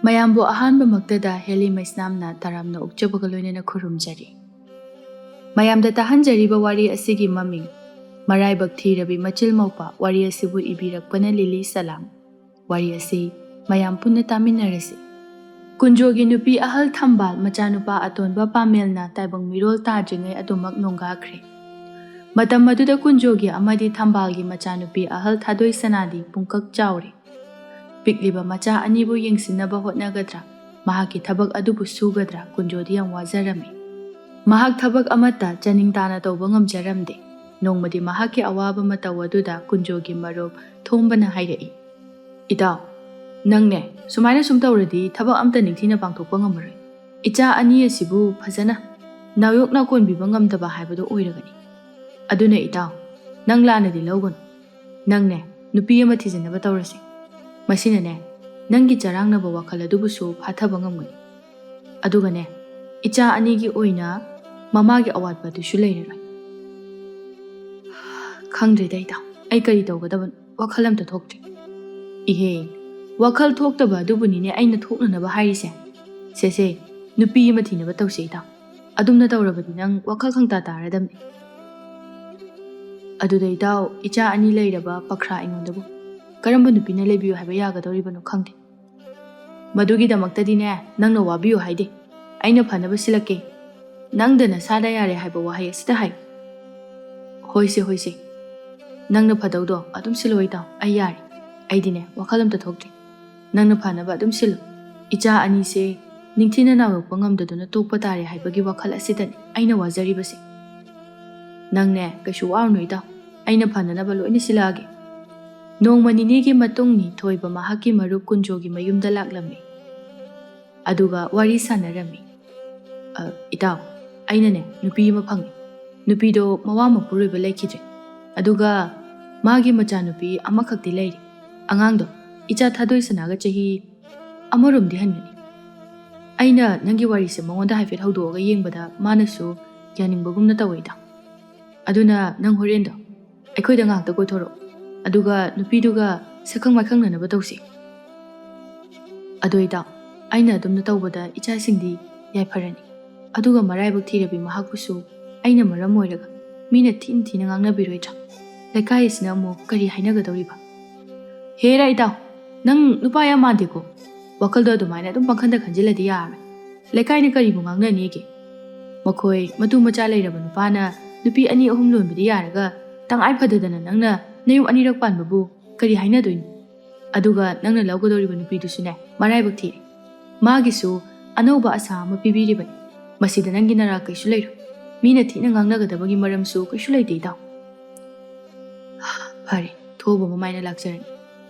ꯃꯌꯥꯝꯕꯨ ꯑꯍꯥꯟꯕꯃꯛꯇꯗ ꯍꯦꯂꯤ ꯃꯩꯁꯅꯥꯝꯅ ꯇꯔꯥꯝꯅ ꯑꯣꯛꯆꯕꯒ ꯂꯣꯏꯅꯅ ꯈꯨꯔꯨꯝꯖꯔꯤ꯫ ꯃꯌꯥꯝꯗ ꯇꯥꯍꯟꯖꯔꯤꯕ ꯋꯥꯔꯤ ꯑꯁꯤꯒꯤ ꯃꯃꯤꯡ ꯃꯔꯥꯏꯕꯛ ꯊꯤꯔꯕꯤ ꯃꯆꯤꯜ ꯃꯧꯄꯥ ꯋꯥꯔꯤ ꯑꯁꯤꯕꯨ ꯏꯕꯤꯔꯛꯄꯅ ꯂꯤꯂꯤ ꯁꯂꯥꯝ꯫ ꯋꯥꯔꯤ ꯑꯁꯤ ꯃꯌꯥꯝ ꯄꯨꯟꯅ ꯇꯥꯃꯤꯟꯅꯔꯁꯤ꯫ ꯀꯨꯟꯖꯣꯒꯤ ꯅꯨꯄꯤ ꯑꯍꯜ ꯊꯝꯕꯥꯜ ꯃꯆꯥꯅꯨꯄꯥ ꯑꯇꯣꯟꯕ ꯄꯥꯃꯦꯜꯅ ꯇꯥꯏꯕꯪ ꯃꯤꯔꯣꯜ ꯇꯥꯗ꯭ꯔꯤꯉꯩ ꯑꯗꯨꯃꯛ ꯅꯣꯡꯒꯥꯈ꯭ꯔꯦ꯫ ꯃꯇꯝ ꯑꯗꯨꯗ ꯀꯨꯟꯖꯣꯒꯤ ꯑꯃꯗꯤ ꯊꯝꯕꯥꯜꯒꯤ ꯃꯆꯥꯅꯨꯄꯤ ꯑꯍꯜ ꯊꯥꯗꯣꯏꯁꯅꯥꯗꯤ ꯄꯨꯡꯀꯛ ꯆꯥꯎꯔꯦ꯫ ꯄꯤꯛꯂꯤꯕ ꯃꯆꯥ ꯑꯅꯤꯕꯨ ꯌꯦꯡꯁꯤꯟꯅꯕ ꯍꯣꯠꯅꯒꯗ꯭ꯔꯥ, ꯃꯍꯥꯛꯀꯤ ꯊꯕꯛ ꯑꯗꯨꯕꯨ ꯁꯨꯒꯗ꯭ꯔꯥ ꯀꯨꯟꯖꯣꯗꯤ ꯌꯥꯝ ꯋꯥꯖꯔꯝꯃꯤ꯫ ꯃꯍꯥꯛ ꯊꯕꯛ ꯑꯃꯠꯇ ꯆꯅꯤꯡ ꯇꯥꯅ ꯇꯧꯕ ꯉꯝꯖꯔꯝꯗꯦ꯫ ꯅꯣꯡꯃꯗꯤ ꯃꯍꯥꯛꯀꯤ ꯑꯋꯥꯕ ꯃꯇꯧ ꯑꯗꯨꯗ ꯀꯨꯟꯖꯣꯒꯤ ꯃꯔꯨꯞ ꯊꯣꯝꯕꯅ ꯍꯥꯏꯔꯛꯏ, "ꯏꯇꯥꯎ, ꯅꯪꯅꯦ ꯁꯨꯃꯥꯏꯅ ꯁꯨꯝ ꯇꯧꯔꯗꯤ ꯊꯕꯛ ꯑꯝꯇ ꯅꯤꯡꯊꯤꯅ ꯄꯥꯡꯊꯣꯛꯄ ꯉꯝꯃꯔꯣꯏ꯫ ꯏꯆꯥ ꯑꯅꯤ ꯑꯁꯤꯕꯨ ꯐꯖꯅ ꯅꯥꯌꯣꯛ ꯅꯥꯀꯣꯟꯕꯤꯕ ꯉꯝꯗꯕ ꯍꯥꯏꯕꯗꯣ ꯑꯣꯏꯔꯒꯅꯤ꯫ ꯑꯗꯨꯅ ꯏꯇꯥꯎ, ꯅꯪ ꯂꯥꯟꯅꯗꯤ ꯂꯧꯒꯅꯨ꯫ ꯅꯪꯅꯦ ꯅꯨꯄꯤ ꯑꯃ ꯊꯤꯖꯤꯟꯅꯕ ꯇꯧꯔꯁꯤ꯫ ꯃꯁꯤꯅꯅꯦ ꯅꯪꯒꯤ ꯆꯔꯥꯡꯅꯕ ꯋꯥꯈꯜ ꯑꯗꯨꯕꯨꯁꯨ ꯐꯥꯊꯕ ꯉꯝꯒꯅꯤ꯫ ꯑꯗꯨꯒꯅꯦ ꯏꯆꯥ ꯑꯅꯤꯒꯤ ꯑꯣꯏꯅ ꯃꯃꯥꯒꯤ ꯑꯋꯥꯠꯄ ꯑꯗꯨꯁꯨ ꯂꯩꯔꯔꯣꯏ꯫ ꯈꯪꯗ꯭ꯔꯦꯗ ꯏꯇꯥꯎ, ꯑꯩ ꯀꯔꯤ ꯇꯧꯒꯗꯕꯅꯣ ꯋꯥꯈꯜ ꯑꯝꯇ ꯊꯣꯛꯇ꯭ꯔꯦ." "ꯏꯍꯦ, ꯋꯥꯈꯜ ꯊꯣꯛꯇꯕ ꯑꯗꯨꯕꯨꯅꯤꯅꯦ ꯑꯩꯅ ꯊꯣꯛꯅꯅꯕ ꯍꯥꯏꯔꯤꯁꯦ꯫ ꯁꯦ ꯅꯨꯄꯤ ꯑꯃ ꯊꯤꯅꯕ ꯇꯧꯁꯦ ꯏꯇꯥꯎ꯫ ꯑꯗꯨꯝꯅ ꯇꯧꯔꯕꯗꯤ ꯅꯪ ꯋꯥꯈꯜ ꯈꯪꯇꯥ ꯇꯥꯔꯗꯝꯅꯤ." "ꯑꯗꯨꯗ ꯏꯇꯥꯎ, ꯏꯆꯥ ꯑꯅꯤ ꯂꯩꯔꯕ ꯄꯈ꯭ꯔꯥ ꯑꯩꯉꯣꯟꯗꯕꯨ ꯀꯔꯝꯕ ꯅꯨꯄꯤꯅ ꯂꯩꯕꯤꯌꯨ ꯍꯥꯏꯕ ꯌꯥꯒꯗꯧꯔꯤꯕꯅꯣ ꯈꯪꯗꯦ꯫ ꯃꯗꯨꯒꯤꯗꯃꯛꯇꯗꯤꯅꯦ ꯅꯪꯅ ꯋꯥꯕꯤꯌꯨ ꯍꯥꯏꯗꯦ꯫ ꯑꯩꯅ ꯐꯅꯕ ꯁꯤꯜꯂꯛꯀꯦ꯫ ꯅꯪꯗ ꯅꯁꯥꯗ ꯌꯥꯔꯦ ꯍꯥꯏꯕ ꯋꯥꯍꯩ ꯑꯁꯤꯗ ꯍꯥꯏꯌꯨ." ꯍꯣꯏꯁꯦ, ꯅꯪꯅ ꯐꯗꯧꯗꯣ ꯑꯗꯨꯝ ꯁꯤꯜꯂꯣ ꯏꯇꯥꯎ, ꯑꯩ ꯌꯥꯔꯦ꯫ ꯑꯩꯗꯤꯅꯦ ꯋꯥꯈꯜ ꯑꯝꯇ ꯊꯣꯛꯇ꯭ꯔꯤ꯫ ꯅꯪꯅ ꯐꯅꯕ ꯑꯗꯨꯝ ꯁꯤꯜꯂꯨ꯫ ꯏꯆꯥ ꯑꯅꯤꯁꯦ ꯅꯤꯡꯊꯤꯅ ꯅꯥꯌꯣꯛꯄ ꯉꯝꯗꯗꯨꯅ ꯇꯣꯛꯄ ꯇꯥꯔꯦ ꯍꯥꯏꯕꯒꯤ ꯋꯥꯈꯜ ꯑꯁꯤꯗꯅꯤ ꯑꯩꯅ ꯋꯥꯖꯔꯤꯕꯁꯦ꯫ ꯅꯪꯅꯦ ꯀꯩꯁꯨ ꯋꯥꯔꯨꯅꯨ ꯏꯇꯥꯎ, ꯑꯩꯅ ꯐꯅꯅꯕ ꯂꯣꯏꯅ ꯁꯤꯜꯂꯛꯑꯒꯦ." ꯅꯣꯡꯃ ꯅꯤꯅꯤꯒꯤ ꯃꯇꯨꯡꯅꯤ ꯊꯣꯏꯕ ꯃꯍꯥꯛꯀꯤ ꯃꯔꯨꯞ ꯀꯨꯟꯖꯣꯒꯤ ꯃꯌꯨꯝꯗ ꯂꯥꯛꯂꯝꯃꯤ꯫ ꯑꯗꯨꯒ ꯋꯥꯔꯤ ꯁꯥꯟꯅꯔꯝꯃꯤ꯫ "ꯏꯇꯥꯎ, ꯑꯩꯅꯅꯦ ꯅꯨꯄꯤ ꯑꯃ ꯐꯪꯉꯦ꯫ ꯅꯨꯄꯤꯗꯣ ꯃꯋꯥ ꯃꯄꯨꯔꯣꯏꯕ ꯂꯩꯈꯤꯗ꯭ꯔꯦ꯫ ꯑꯗꯨꯒ ꯃꯥꯒꯤ ꯃꯆꯥꯅꯨꯄꯤ ꯑꯃꯈꯛꯇꯤ ꯂꯩꯔꯤ꯫ ꯑꯉꯥꯡꯗꯣ ꯏꯆꯥ ꯊꯥꯗꯣꯏꯁꯅꯥꯒ ꯆꯍꯤ ꯑꯃꯔꯣꯝꯗꯤ ꯍꯟꯒꯅꯤ꯫ ꯑꯩꯅ ꯅꯪꯒꯤ ꯋꯥꯔꯤꯁꯦ ꯃꯉꯣꯟꯗ ꯍꯥꯏꯐꯦꯠ ꯍꯧꯗꯣꯛꯑꯒ ꯌꯦꯡꯕꯗ ꯃꯥꯅꯁꯨ ꯌꯥꯅꯤꯡꯕꯒꯨꯝꯅ ꯇꯧꯋꯦ ꯏꯇꯥꯎ꯫ ꯑꯗꯨꯅ ꯅꯪ ꯍꯣꯔꯦꯟꯗꯣ ꯑꯩꯈꯣꯏꯗ ꯉꯥꯛꯇ ꯀꯣꯏꯊꯣꯔꯛꯑꯣ, ꯑꯗꯨꯒ ꯅꯨꯄꯤꯗꯨꯒ ꯁꯛꯈꯪ ꯃꯥꯏꯈꯪꯅꯅꯕ ꯇꯧꯁꯤ꯫ ꯑꯗꯣ ꯏꯇꯥꯎ, ꯑꯩꯅ ꯑꯗꯨꯝꯅ ꯇꯧꯕꯗ ꯏꯆꯥꯁꯤꯡꯗꯤ ꯌꯥꯏꯐꯔꯅꯤ꯫ ꯑꯗꯨꯒ ꯃꯔꯥꯏꯕꯛ ꯊꯤꯔꯕꯤ ꯃꯍꯥꯛꯄꯨꯁꯨ ꯑꯩꯅ ꯃꯔꯝ ꯑꯣꯏꯔꯒ ꯃꯤꯅ ꯊꯤꯅ ꯉꯥꯡꯅꯕꯤꯔꯣꯏꯗ꯭ꯔꯥ? ꯂꯩꯀꯥꯏ ꯑꯁꯤꯅ ꯑꯃꯨꯛ ꯀꯔꯤ ꯍꯥꯏꯅꯒꯗꯧꯔꯤꯕ? ꯍꯦꯔꯥ ꯏꯇꯥꯎ, ꯅꯪ ꯅꯨꯄꯥ ꯌꯥꯝ ꯃꯥꯟꯗꯦꯀꯣ꯫ ꯋꯥꯈꯜꯗꯣ ꯑꯗꯨꯃꯥꯏꯅ ꯑꯗꯨꯝ ꯄꯪꯈꯟꯗ ꯈꯟꯖꯤꯜꯂꯗꯤ ꯌꯥꯔꯣꯏ꯫ ꯂꯩꯀꯥꯏꯅ ꯀꯔꯤꯕꯨ ꯉꯥꯡꯅꯅꯤꯒꯦ? ꯃꯈꯣꯏ ꯃꯇꯨ ꯃꯆꯥ ꯂꯩꯔꯕ ꯅꯨꯄꯥꯅ ꯅꯨꯄꯤ ꯑꯅꯤ ꯑꯍꯨꯝ ꯂꯣꯟꯕꯗꯤ ꯌꯥꯔꯒ ꯇꯉꯥꯏ ꯐꯗꯗꯅ ꯅꯪꯅ ꯅꯌꯨꯝ ꯑꯅꯤꯔꯛ ꯄꯥꯟꯕꯕꯨ ꯀꯔꯤ ꯍꯥꯏꯅꯗꯣꯏꯅꯣ? ꯑꯗꯨꯒ ꯅꯪꯅ ꯂꯧꯒꯗꯧꯔꯤꯕ ꯅꯨꯄꯤꯗꯨꯁꯨꯅꯦ ꯃꯔꯥꯏꯕꯛ ꯊꯤꯔꯦ꯫ ꯃꯥꯒꯤꯁꯨ ꯑꯅꯧꯕ ꯑꯁꯥ ꯑꯃ ꯄꯤꯕꯤꯔꯤꯕꯅꯤ꯫ ꯃꯁꯤꯗ ꯅꯪꯒꯤ ꯅꯔꯥ ꯀꯩꯁꯨ ꯂꯩꯔꯣꯏ꯫ ꯃꯤꯅ ꯊꯤꯅ ꯉꯥꯡꯅꯒꯗꯕꯒꯤ ꯃꯔꯝꯁꯨ ꯀꯩꯁꯨ ꯂꯩꯇꯦ ꯏꯇꯥꯎ." "ꯐꯔꯦ, ꯊꯣꯛꯎꯕ ꯃꯃꯥꯏꯅ ꯂꯥꯛꯆꯔꯅꯤ꯫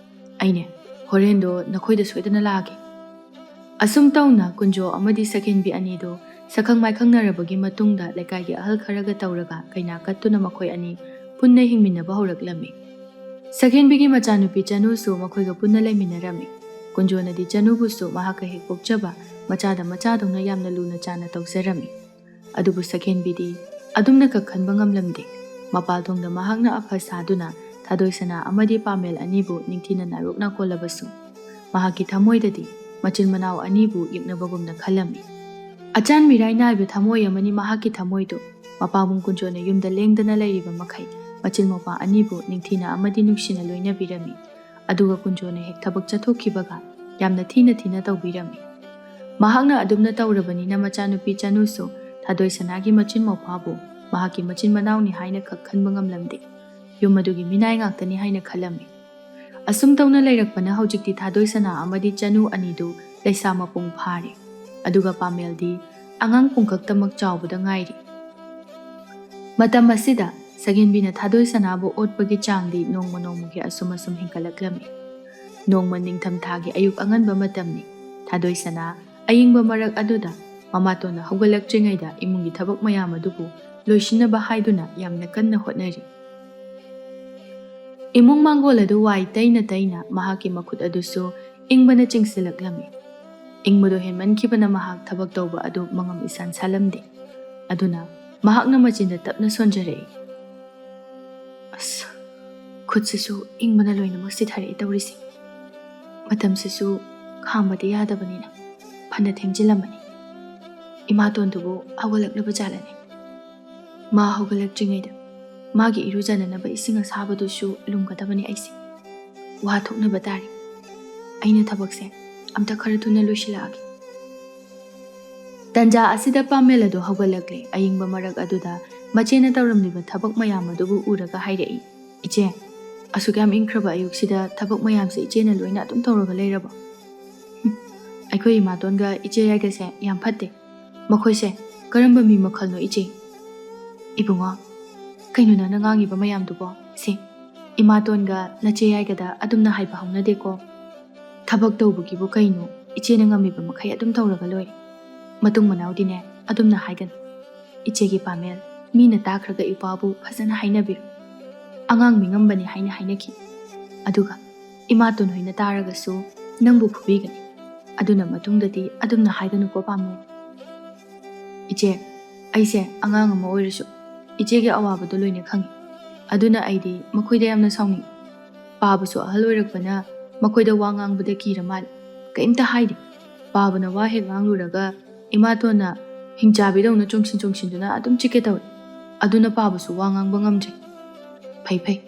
ꯑꯩꯅꯦ ꯍꯣꯔꯦꯟꯗꯣ ꯅꯈꯣꯏꯗ ꯁꯣꯏꯗꯅ ꯂꯥꯛꯑꯒꯦ." ꯑꯁꯨꯝ ꯇꯧꯅ ꯀꯨꯟꯖꯣ ꯑꯃꯗꯤ ꯁꯈꯦꯟꯕꯤ ꯑꯅꯤꯗꯨ ꯁꯛꯈꯪ ꯃꯥꯏꯈꯪꯅꯔꯕꯒꯤ ꯃꯇꯨꯡꯗ ꯂꯩꯀꯥꯏꯒꯤ ꯑꯍꯜ ꯈꯔꯒ ꯇꯧꯔꯒ ꯀꯩꯅꯥ ꯀꯠꯇꯨꯅ ꯃꯈꯣꯏ ꯑꯅꯤ ꯄꯨꯟꯅ ꯍꯤꯡꯃꯤꯟꯅꯕ ꯍꯧꯔꯛꯂꯝꯃꯤ꯫ ꯁꯈꯦꯟꯕꯤꯒꯤ ꯃꯆꯥꯅꯨꯄꯤ ꯆꯅꯨꯁꯨ ꯃꯈꯣꯏꯒ ꯄꯨꯟꯅ ꯂꯩꯃꯤꯟꯅꯔꯝꯃꯤ꯫ ꯀꯨꯟꯖꯣꯅꯗꯤ ꯆꯅꯨꯕꯨꯁꯨ ꯃꯍꯥꯛꯀ ꯍꯦꯛ ꯄꯣꯛꯆꯕ ꯃꯆꯥꯗ ꯃꯆꯥꯗꯧꯅ ꯌꯥꯝꯅ ꯂꯨꯅ ꯆꯥꯟꯅ ꯇꯧꯖꯔꯝꯃꯤ꯫ ꯑꯗꯨꯕꯨ ꯁꯈꯦꯟꯕꯤꯗꯤ ꯑꯗꯨꯝꯅ ꯀꯛꯈꯟꯕ ꯉꯝꯂꯝꯗꯦ꯫ ꯃꯄꯥꯜꯊꯣꯡꯗ ꯃꯍꯥꯛꯅ ꯑꯐ ꯁꯥꯗꯨꯅ ꯊꯥꯗꯣꯏꯁꯅꯥ ꯑꯃꯗꯤ ꯄꯥꯃꯦꯜ ꯑꯅꯤꯕꯨ ꯅꯤꯡꯊꯤꯅ ꯅꯥꯌꯣꯛ ꯅꯥꯀꯣꯜꯂꯕꯁꯨ ꯃꯍꯥꯛꯀꯤ ꯊꯃꯣꯏꯗꯗꯤ ꯃꯆꯤꯟ ꯃꯅꯥꯎ ꯑꯅꯤꯕꯨ ꯌꯦꯛꯅꯕꯒꯨꯝꯅ ꯈꯜꯂꯝꯃꯤ꯫ ꯑꯆꯥꯟ ꯃꯤꯔꯥꯏ ꯅꯥꯏꯕ ꯊꯃꯣꯏ ꯑꯃꯅꯤ ꯃꯍꯥꯛꯀꯤ ꯊꯃꯣꯏꯗꯨ꯫ ꯃꯄꯥꯕꯨꯡ ꯀꯨꯟꯖꯣꯅ ꯌꯨꯝꯗ ꯂꯦꯡꯗꯅ ꯂꯩꯔꯤꯕ ꯃꯈꯩ ꯃꯆꯤꯜ ꯃꯧꯄꯥ ꯑꯅꯤꯕꯨ ꯅꯤꯡꯊꯤꯅ ꯑꯃꯗꯤ ꯅꯨꯡꯁꯤꯅ ꯂꯣꯏꯅꯕꯤꯔꯝꯃꯤ꯫ ꯑꯗꯨꯒ ꯀꯨꯟꯖꯣꯅ ꯍꯦꯛ ꯊꯕꯛ ꯆꯠꯊꯣꯛꯈꯤꯕꯒ ꯌꯥꯝꯅ ꯊꯤꯅ ꯇꯧꯕꯤꯔꯝꯃꯤ꯫ ꯃꯍꯥꯛꯅ ꯑꯗꯨꯝꯅ ꯇꯧꯔꯕꯅꯤꯅ ꯃꯆꯥꯅꯨꯄꯤ ꯆꯅꯨꯁꯨ ꯊꯥꯗꯣꯏꯁꯅꯥꯒꯤ ꯃꯆꯤꯟ ꯃꯧꯄꯥꯕꯨ ꯃꯍꯥꯛꯀꯤ ꯃꯆꯤꯟ ꯃꯅꯥꯎꯅꯤ ꯍꯥꯏꯅ ꯈꯛ ꯈꯟꯕ ꯉꯝꯂꯝꯗꯦ꯫ ꯌꯨꯝ ꯑꯗꯨꯒꯤ ꯃꯤꯅꯥꯏ ꯉꯥꯛꯇꯅꯤ ꯍꯥꯏꯅ ꯈꯜꯂꯝꯃꯤ꯫ ꯑꯁꯨꯝ ꯇꯧꯅ ꯂꯩꯔꯛꯄꯅ ꯍꯧꯖꯤꯛꯇꯤ ꯊꯥꯗꯣꯏꯁꯅꯥ ꯑꯃꯗꯤ ꯆꯅꯨ ꯑꯅꯤꯗꯨ ꯂꯩꯁꯥ ꯃꯄꯨꯡ ꯐꯥꯔꯦ꯫ ꯑꯗꯨꯒ ꯄꯥꯃꯦꯜꯗꯤ ꯑꯉꯥꯡ ꯄꯨꯡꯈꯛꯇꯃꯛ ꯆꯥꯎꯕꯗ ꯉꯥꯏꯔꯤ꯫ ꯃꯇꯝ ꯑꯁꯤꯗ ꯁꯈꯦꯟꯕꯤꯅ ꯊꯥꯗꯣꯏꯁꯅꯥꯕꯨ ꯑꯣꯠꯄꯒꯤ ꯆꯥꯡꯗꯤ ꯅꯣꯡꯃ ꯅꯣꯡꯃꯒꯤ ꯑꯁꯨꯝ ꯍꯦꯟꯒꯠꯂꯛꯂꯝꯃꯤ꯫ ꯅꯣꯡꯃ ꯅꯤꯡꯊꯝꯊꯥꯒꯤ ꯑꯌꯨꯛ ꯑꯉꯟꯕ ꯃꯇꯝꯅꯤ꯫ ꯊꯥꯗꯣꯏꯁꯅꯥ ꯑꯏꯪꯕ ꯃꯔꯛ ꯑꯗꯨꯗ ꯃꯃꯥꯇꯣꯟꯅ ꯍꯧꯒꯠꯂꯛꯇ꯭ꯔꯤꯉꯩꯗ ꯏꯃꯨꯡꯒꯤ ꯊꯕꯛ ꯃꯌꯥꯝ ꯑꯗꯨꯕꯨ ꯂꯣꯏꯁꯤꯟꯅꯕ ꯍꯥꯏꯗꯨꯅ ꯌꯥꯝꯅ ꯀꯟꯅ ꯍꯣꯠꯅꯔꯤ꯫ ꯏꯃꯨꯡ ꯃꯥꯡꯒꯣꯜ ꯑꯗꯨ ꯋꯥꯏ ꯇꯩꯅ ꯃꯍꯥꯛꯀꯤ ꯃꯈꯨꯠ ꯑꯗꯨꯁꯨ ꯏꯪꯕꯅ ꯆꯤꯡꯁꯤꯜꯂꯛꯂꯝꯃꯤ꯫ ꯏꯪꯕꯗꯣ ꯍꯦꯟꯃꯟꯈꯤꯕꯅ ꯃꯍꯥꯛ ꯊꯕꯛ ꯇꯧꯕ ꯑꯗꯨ ꯃꯉꯝ ꯏꯁꯥꯟ ꯁꯥꯜꯂꯝꯗꯦ꯫ ꯑꯗꯨꯅ ꯃꯍꯥꯛꯅ ꯃꯆꯤꯟꯗ ꯇꯞꯅ ꯁꯣꯟꯖꯔꯛꯏ, "ꯈꯨꯠꯁꯤꯁꯨ ꯏꯪꯕꯅ ꯂꯣꯏꯅꯃꯛ ꯁꯤꯊꯔꯛꯏ ꯇꯧꯔꯤꯁꯤ꯫ ꯃꯇꯝꯁꯤꯁꯨ ꯈꯥꯡꯕꯗꯤ ꯌꯥꯗꯕꯅꯤꯅ ꯐꯅ ꯊꯦꯡꯖꯤꯜꯂꯝꯃꯅꯤ ꯏꯃꯥꯇꯣꯟꯗꯨꯕꯨ ꯍꯧꯒꯠꯂꯛꯂꯕ ꯖꯥꯠꯂꯅꯤ ꯃꯥ ꯍꯧꯒꯠꯂꯛꯇ꯭ꯔꯤꯉꯩꯗ ꯃꯥꯒꯤ ꯏꯔꯨꯖꯅꯅꯕ ꯏꯁꯤꯡ ꯑꯁꯥꯕꯗꯨꯁꯨ ꯂꯨꯝꯒꯗꯕꯅꯤ ꯑꯩꯁꯦ ꯋꯥ ꯊꯣꯛꯅꯕ ꯇꯥꯔꯤ ꯑꯩꯅ ꯊꯕꯛꯁꯦ ꯑꯝꯇ ꯈꯔ ꯊꯨꯅ ꯂꯣꯏꯁꯤꯜꯂꯛꯑꯒꯦ ꯇꯟꯖꯥ ꯑꯁꯤꯗ ꯄꯥꯃꯦꯜ ꯑꯗꯨ ꯍꯧꯒꯠꯂꯛꯂꯦ ꯑꯏꯪꯕ ꯃꯔꯛ ꯑꯗꯨꯗ ꯃꯆꯦꯅ ꯇꯧꯔꯝꯂꯤꯕ ꯊꯕꯛ ꯃꯌꯥꯝ ꯑꯗꯨꯕꯨ ꯎꯔꯒ ꯍꯥꯏꯔꯛꯏ ꯏꯆꯦ ꯑꯁꯨꯛ ꯌꯥꯝ ꯏꯪꯈ꯭ꯔꯕ ꯑꯌꯨꯛꯁꯤꯗ ꯊꯕꯛ ꯃꯌꯥꯝꯁꯦ ꯏꯆꯦꯅ ꯂꯣꯏꯅ ꯑꯗꯨꯝ ꯇꯧꯔꯒ ꯂꯩꯔꯕꯣ ꯑꯩꯈꯣꯏ ꯏꯃꯥꯇꯣꯟꯒ ꯏꯆꯦ ꯌꯥꯏꯒꯁꯦ ꯌꯥꯝ ꯐꯠꯇꯦ ꯃꯈꯣꯏꯁꯦ ꯀꯔꯝꯕ ꯃꯤ ꯃꯈꯜꯅꯣ ꯏꯆꯦ 이붕어 ꯀꯩꯅꯣ ꯅꯪꯅ ꯉꯥꯡꯉꯤꯕ ꯃꯌꯥꯝꯗꯨꯕꯣ ꯁꯤ 이마돈ꯒ ꯅꯆꯦ ꯌꯥꯏꯒꯗ ꯑꯗꯨꯝꯅ ꯍꯥꯏꯕ ꯍꯧꯅꯗꯦꯀꯣ ꯊꯕꯛ ꯇꯧꯕꯒꯤꯕꯨ ꯀꯩꯅꯣ ꯏꯆꯦꯅ ꯉꯝꯃꯤꯕ ꯃꯈꯩ ꯑꯗꯨꯝ ꯇꯧꯔꯒ ꯂꯣꯏꯔꯦ ꯃꯇꯨꯡ ꯃꯅꯥꯎꯗꯤꯅꯦ ꯑꯗꯨꯝꯅ ꯍꯥꯏꯒꯅꯨ 이ꯆꯦꯒꯤ ꯄꯥꯃꯦꯜ ꯃꯤꯅ ꯇꯥꯈ꯭ꯔꯒ ꯏꯄꯥꯕꯨ ꯐꯖꯅ ꯍꯥꯏꯅꯕꯤꯔꯨ ꯑꯉꯥꯡ ꯃꯤꯉꯝꯕꯅꯤ ꯍꯥꯏꯅ ꯍꯥꯏꯅꯈꯤ ꯑꯗꯨꯒ 이마돈 ꯍꯣꯏꯅ ꯇꯥꯔꯒꯁꯨ ꯅꯪꯕꯨ ꯐꯨꯕꯤꯒꯅꯤ ꯑꯗꯨꯅ ꯃꯇꯨꯡꯗꯗꯤ ꯑꯗꯨꯝꯅ ꯍꯥꯏꯒꯅꯨꯀꯣ ꯄꯥꯃꯦꯜ 이제 ꯑꯩꯁꯦ ꯑꯉꯥꯡ ꯑꯃ ꯑꯣꯏꯔꯁꯨ 이제ꯒꯤ ꯑꯋꯥꯕꯗꯣ ꯂꯣꯏꯅ ꯈꯪꯉꯤ ꯑꯗꯨꯅ ꯑꯩꯗꯤ ꯃꯈꯣꯏꯗ ꯌꯥꯝꯅ ꯁꯥꯎꯅꯤꯡꯉꯤ ꯄꯥꯕꯁꯨ ꯑꯍꯜ ꯑꯣꯏꯔꯛꯄꯅ ꯃꯈꯣꯏꯗ ꯋꯥ ꯉꯥꯡꯕꯗ ꯀꯤꯔ ꯃꯥꯜꯂꯤ ꯀꯩꯝꯇ ꯍꯥꯏꯗꯦ ꯄꯥꯕꯅ ꯋꯥ ꯍꯦꯛ ꯉꯥꯡꯂꯨꯔꯒ 이마돈ꯅ ꯍꯤꯡꯆꯥꯕꯤꯗꯧꯅ ꯆꯣꯡꯁꯤꯟ ꯆꯣꯡꯁꯤꯟꯗꯨꯅ ꯑꯗꯨꯝ ꯆꯤꯛꯀꯦ ꯇꯧꯏ ꯑꯗꯨꯅ ꯄꯥꯕꯁꯨ ꯋꯥ ꯉꯥꯡꯕ ꯉꯝꯗ꯭ꯔꯦ ꯐꯩ ꯐꯩ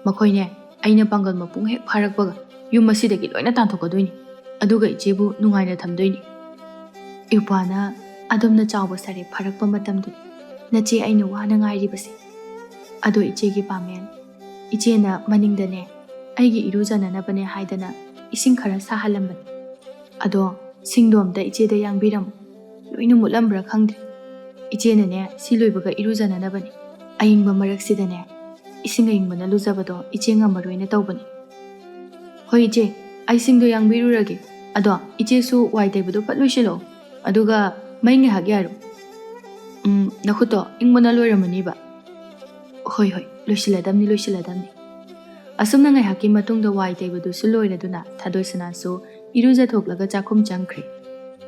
ꯃꯈꯣꯏꯅꯦ ꯑꯩꯅ ꯄꯥꯡꯒꯜ ꯃꯄꯨꯡ ꯍꯦꯛ ꯐꯥꯔꯛꯄꯒ ꯌꯨꯝ ꯑꯁꯤꯗꯒꯤ ꯂꯣꯏꯅ ꯇꯥꯟꯊꯣꯛꯀꯗꯣꯏꯅꯤ ꯑꯗꯨꯒ ꯏꯆꯦꯕꯨ ꯅꯨꯡꯉꯥꯏꯅ ꯊꯝꯗꯣꯏꯅꯤ ꯏꯎꯄꯥꯅ ꯑꯗꯨꯝꯅ ꯆꯥꯎꯕ ꯁꯔꯦꯞ ꯐꯥꯔꯛꯄ ꯃꯇꯝꯗꯨꯅꯤ ꯅꯆꯦ ꯑꯩꯅ ꯋꯥꯅ ꯉꯥꯏꯔꯤꯕꯁꯦ ꯑꯗꯣ ꯏꯆꯦꯒꯤ ꯄꯥꯃꯦꯜ 이제나 ꯃꯅꯤꯡꯗꯅꯦ ꯑꯩꯒꯤ ꯏꯔꯨꯖꯅꯅꯕꯅꯦ ꯍꯥꯏꯗꯅ ꯏꯁꯤꯡ ꯈꯔ ꯁꯥꯍꯜꯂꯝꯕꯅꯤ ꯑꯗꯣ ꯁꯤꯡꯗꯣ ꯑꯝꯇ ꯏꯆꯦꯗ ꯌꯥꯡꯕꯤꯔꯝꯃꯨ ꯂꯣꯏꯅ ꯃꯨꯠꯂꯝꯕ꯭ꯔꯥ ꯈꯪꯗ꯭ꯔꯦ 이제는네 ꯁꯤ ꯂꯣꯏꯕꯒ 이루자나나버니 ꯑꯏꯪꯕ ꯃꯔꯛꯁꯤꯗꯅꯦ 이싱 ꯑꯏꯪꯕꯅ ꯂꯨꯖꯕꯗꯣ 이제 ꯉꯝꯃꯔꯣꯏꯅ ꯇꯧꯕꯅꯤ ꯍꯣꯏ 이제 ꯑꯩꯁꯤꯡꯗꯣ ꯌꯥꯡꯕꯤꯔꯨꯔꯒꯦ ꯑꯗꯣ 이제ꯁꯨ ꯋꯥꯏ ꯇꯩꯕꯗꯣ ꯐꯠ ꯂꯣꯏꯁꯤꯜꯂꯣ ꯑꯗꯨꯒ ꯃꯩ ꯉꯥꯏꯍꯥꯛ ꯌꯥꯔꯨ ꯅꯈꯨꯠꯇꯣ ꯏꯪꯕꯅ ꯂꯣꯏꯔꯝꯃꯅꯤꯕ ꯍꯣꯏ ꯍꯣꯏ ꯂꯣꯏꯁꯤꯜꯂꯗꯝꯅꯤ ꯑꯁꯨꯝꯅ ꯉꯥꯏꯍꯥꯛꯀꯤ ꯃꯇꯨꯡꯗ ꯋꯥꯏ ꯇꯩꯕꯗꯨꯁꯨ ꯂꯣꯏꯔꯗꯨꯅ ꯊꯥꯗꯣꯏꯁꯅꯥꯁꯨ ꯏꯔꯨꯖꯊꯣꯛꯂꯒ ꯆꯥꯛꯈꯨꯝ ꯆꯪꯈ꯭ꯔꯦ